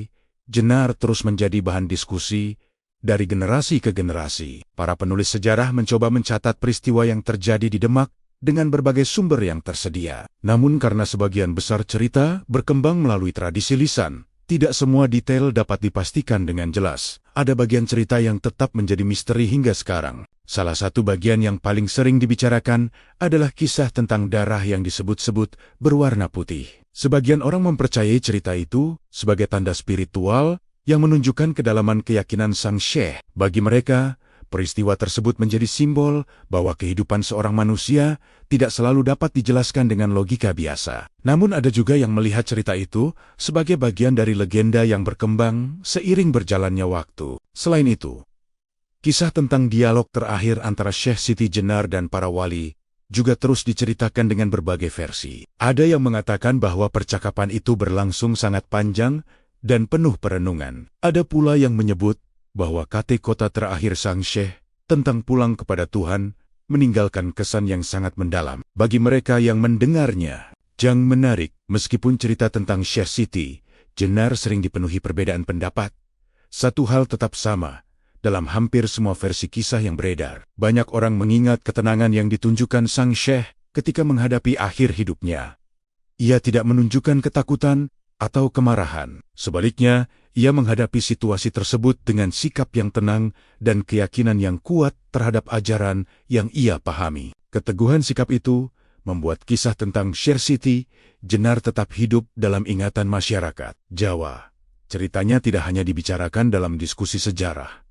Jenar terus menjadi bahan diskusi dari generasi ke generasi. Para penulis sejarah mencoba mencatat peristiwa yang terjadi di Demak dengan berbagai sumber yang tersedia. Namun karena sebagian besar cerita berkembang melalui tradisi lisan, tidak semua detail dapat dipastikan dengan jelas. Ada bagian cerita yang tetap menjadi misteri hingga sekarang. Salah satu bagian yang paling sering dibicarakan adalah kisah tentang darah yang disebut-sebut berwarna putih. Sebagian orang mempercayai cerita itu sebagai tanda spiritual yang menunjukkan kedalaman keyakinan sang syekh. Bagi mereka, peristiwa tersebut menjadi simbol bahwa kehidupan seorang manusia tidak selalu dapat dijelaskan dengan logika biasa. Namun ada juga yang melihat cerita itu sebagai bagian dari legenda yang berkembang seiring berjalannya waktu. Selain itu, kisah tentang dialog terakhir antara Syekh Siti Jenar dan para wali juga terus diceritakan dengan berbagai versi. Ada yang mengatakan bahwa percakapan itu berlangsung sangat panjang dan penuh perenungan. Ada pula yang menyebut bahwa kata-kata terakhir sang syekh tentang pulang kepada Tuhan meninggalkan kesan yang sangat mendalam bagi mereka yang mendengarnya. Yang menarik, meskipun cerita tentang Syekh Siti Jenar sering dipenuhi perbedaan pendapat, satu hal tetap sama dalam hampir semua versi kisah yang beredar. Banyak orang mengingat ketenangan yang ditunjukkan sang syekh ketika menghadapi akhir hidupnya. Ia tidak menunjukkan ketakutan atau kemarahan. Sebaliknya, ia menghadapi situasi tersebut dengan sikap yang tenang dan keyakinan yang kuat terhadap ajaran yang ia pahami. Keteguhan sikap itu membuat kisah tentang Syekh Siti Jenar tetap hidup dalam ingatan masyarakat Jawa. Ceritanya tidak hanya dibicarakan dalam diskusi sejarah,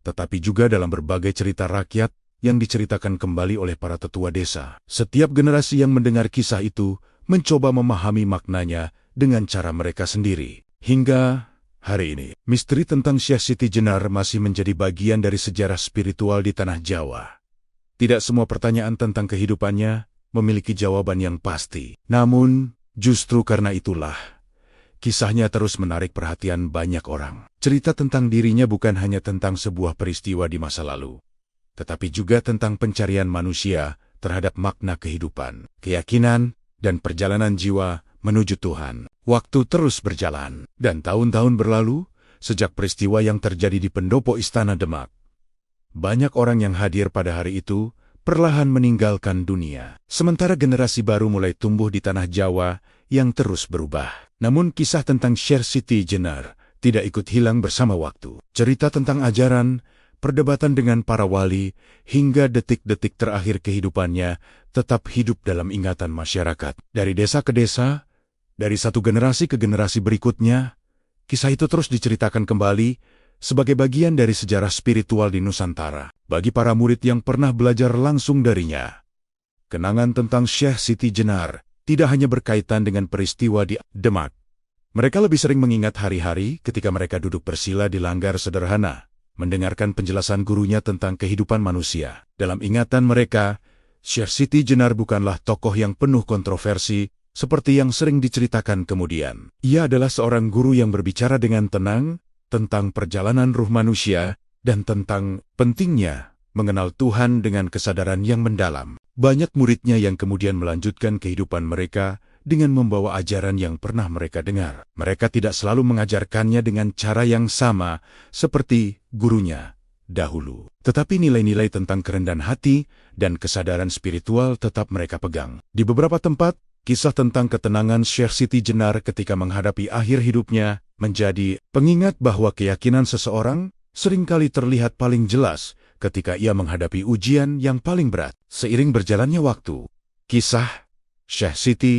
tetapi juga dalam berbagai cerita rakyat yang diceritakan kembali oleh para tetua desa. Setiap generasi yang mendengar kisah itu mencoba memahami maknanya dengan cara mereka sendiri. Hingga hari ini, misteri tentang Syekh Siti Jenar masih menjadi bagian dari sejarah spiritual di tanah Jawa. Tidak semua pertanyaan tentang kehidupannya memiliki jawaban yang pasti. Namun, justru karena itulah, kisahnya terus menarik perhatian banyak orang. Cerita tentang dirinya bukan hanya tentang sebuah peristiwa di masa lalu, tetapi juga tentang pencarian manusia terhadap makna kehidupan, keyakinan, dan perjalanan jiwa menuju Tuhan. Waktu terus berjalan, dan tahun-tahun berlalu sejak peristiwa yang terjadi di pendopo Istana Demak. Banyak orang yang hadir pada hari itu perlahan meninggalkan dunia, sementara generasi baru mulai tumbuh di tanah Jawa yang terus berubah. Namun kisah tentang Syekh Siti Jenar tidak ikut hilang bersama waktu. Cerita tentang ajaran, perdebatan dengan para wali, hingga detik-detik terakhir kehidupannya tetap hidup dalam ingatan masyarakat. Dari desa ke desa, dari satu generasi ke generasi berikutnya, kisah itu terus diceritakan kembali sebagai bagian dari sejarah spiritual di Nusantara. Bagi para murid yang pernah belajar langsung darinya, kenangan tentang Syekh Siti Jenar tidak hanya berkaitan dengan peristiwa di Demak. Mereka lebih sering mengingat hari-hari ketika mereka duduk bersila di langgar sederhana, mendengarkan penjelasan gurunya tentang kehidupan manusia. Dalam ingatan mereka, Syekh Siti Jenar bukanlah tokoh yang penuh kontroversi seperti yang sering diceritakan kemudian. Ia adalah seorang guru yang berbicara dengan tenang tentang perjalanan ruh manusia dan tentang pentingnya mengenal Tuhan dengan kesadaran yang mendalam. Banyak muridnya yang kemudian melanjutkan kehidupan mereka dengan membawa ajaran yang pernah mereka dengar. Mereka tidak selalu mengajarkannya dengan cara yang sama seperti gurunya dahulu, tetapi nilai-nilai tentang kerendahan hati dan kesadaran spiritual tetap mereka pegang. Di beberapa tempat, kisah tentang ketenangan Syekh Siti Jenar ketika menghadapi akhir hidupnya menjadi pengingat bahwa keyakinan seseorang seringkali terlihat paling jelas ketika ia menghadapi ujian yang paling berat. Seiring berjalannya waktu, kisah Syekh Siti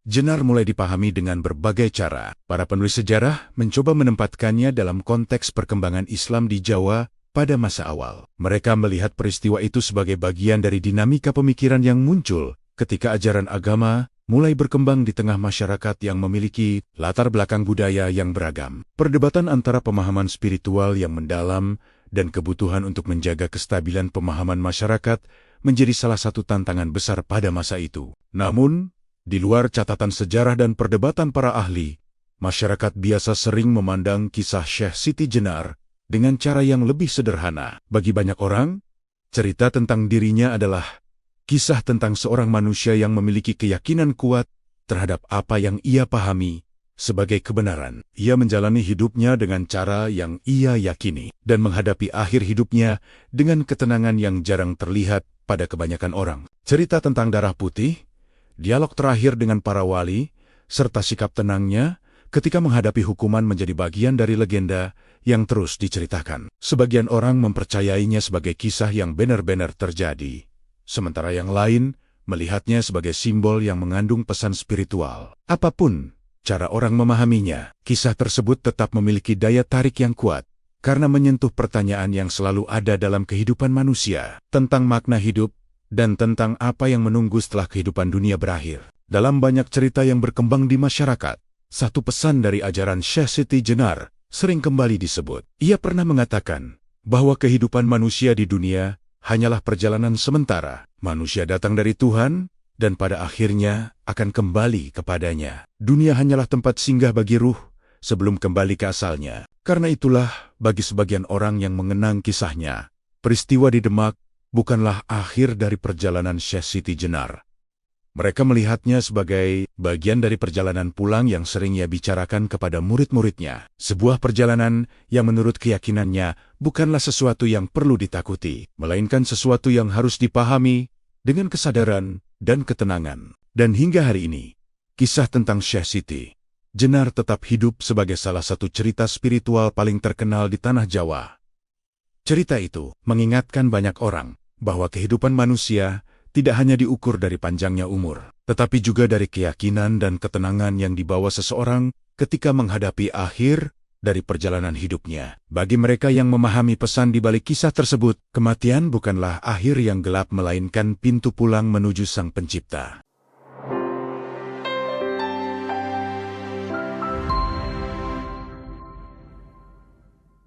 Jenar mulai dipahami dengan berbagai cara. Para penulis sejarah mencoba menempatkannya dalam konteks perkembangan Islam di Jawa pada masa awal. Mereka melihat peristiwa itu sebagai bagian dari dinamika pemikiran yang muncul ketika ajaran agama mulai berkembang di tengah masyarakat yang memiliki latar belakang budaya yang beragam. Perdebatan antara pemahaman spiritual yang mendalam dan kebutuhan untuk menjaga kestabilan pemahaman masyarakat menjadi salah satu tantangan besar pada masa itu. Namun, di luar catatan sejarah dan perdebatan para ahli, masyarakat biasa sering memandang kisah Syekh Siti Jenar dengan cara yang lebih sederhana. Bagi banyak orang, cerita tentang dirinya adalah kisah tentang seorang manusia yang memiliki keyakinan kuat terhadap apa yang ia pahami sebagai kebenaran. Ia menjalani hidupnya dengan cara yang ia yakini dan menghadapi akhir hidupnya dengan ketenangan yang jarang terlihat pada kebanyakan orang. Cerita tentang darah putih, dialog terakhir dengan para wali, serta sikap tenangnya ketika menghadapi hukuman menjadi bagian dari legenda yang terus diceritakan. Sebagian orang mempercayainya sebagai kisah yang benar-benar terjadi, sementara yang lain melihatnya sebagai simbol yang mengandung pesan spiritual. Apapun cara orang memahaminya, kisah tersebut tetap memiliki daya tarik yang kuat karena menyentuh pertanyaan yang selalu ada dalam kehidupan manusia tentang makna hidup dan tentang apa yang menunggu setelah kehidupan dunia berakhir. Dalam banyak cerita yang berkembang di masyarakat, satu pesan dari ajaran Syekh Siti Jenar sering kembali disebut. Ia pernah mengatakan bahwa kehidupan manusia di dunia hanyalah perjalanan sementara. Manusia datang dari Tuhan dan pada akhirnya akan kembali kepadanya. Dunia hanyalah tempat singgah bagi ruh sebelum kembali ke asalnya. Karena itulah, bagi sebagian orang yang mengenang kisahnya, peristiwa di Demak bukanlah akhir dari perjalanan Syekh Siti Jenar. Mereka melihatnya sebagai bagian dari perjalanan pulang yang sering ia bicarakan kepada murid-muridnya. Sebuah perjalanan yang menurut keyakinannya bukanlah sesuatu yang perlu ditakuti, melainkan sesuatu yang harus dipahami dengan kesadaran dan ketenangan. Dan hingga hari ini, kisah tentang Syekh Siti Jenar tetap hidup sebagai salah satu cerita spiritual paling terkenal di tanah Jawa. Cerita itu mengingatkan banyak orang bahwa kehidupan manusia tidak hanya diukur dari panjangnya umur, tetapi juga dari keyakinan dan ketenangan yang dibawa seseorang ketika menghadapi akhir dari perjalanan hidupnya. Bagi mereka yang memahami pesan di balik kisah tersebut, kematian bukanlah akhir yang gelap melainkan pintu pulang menuju Sang Pencipta.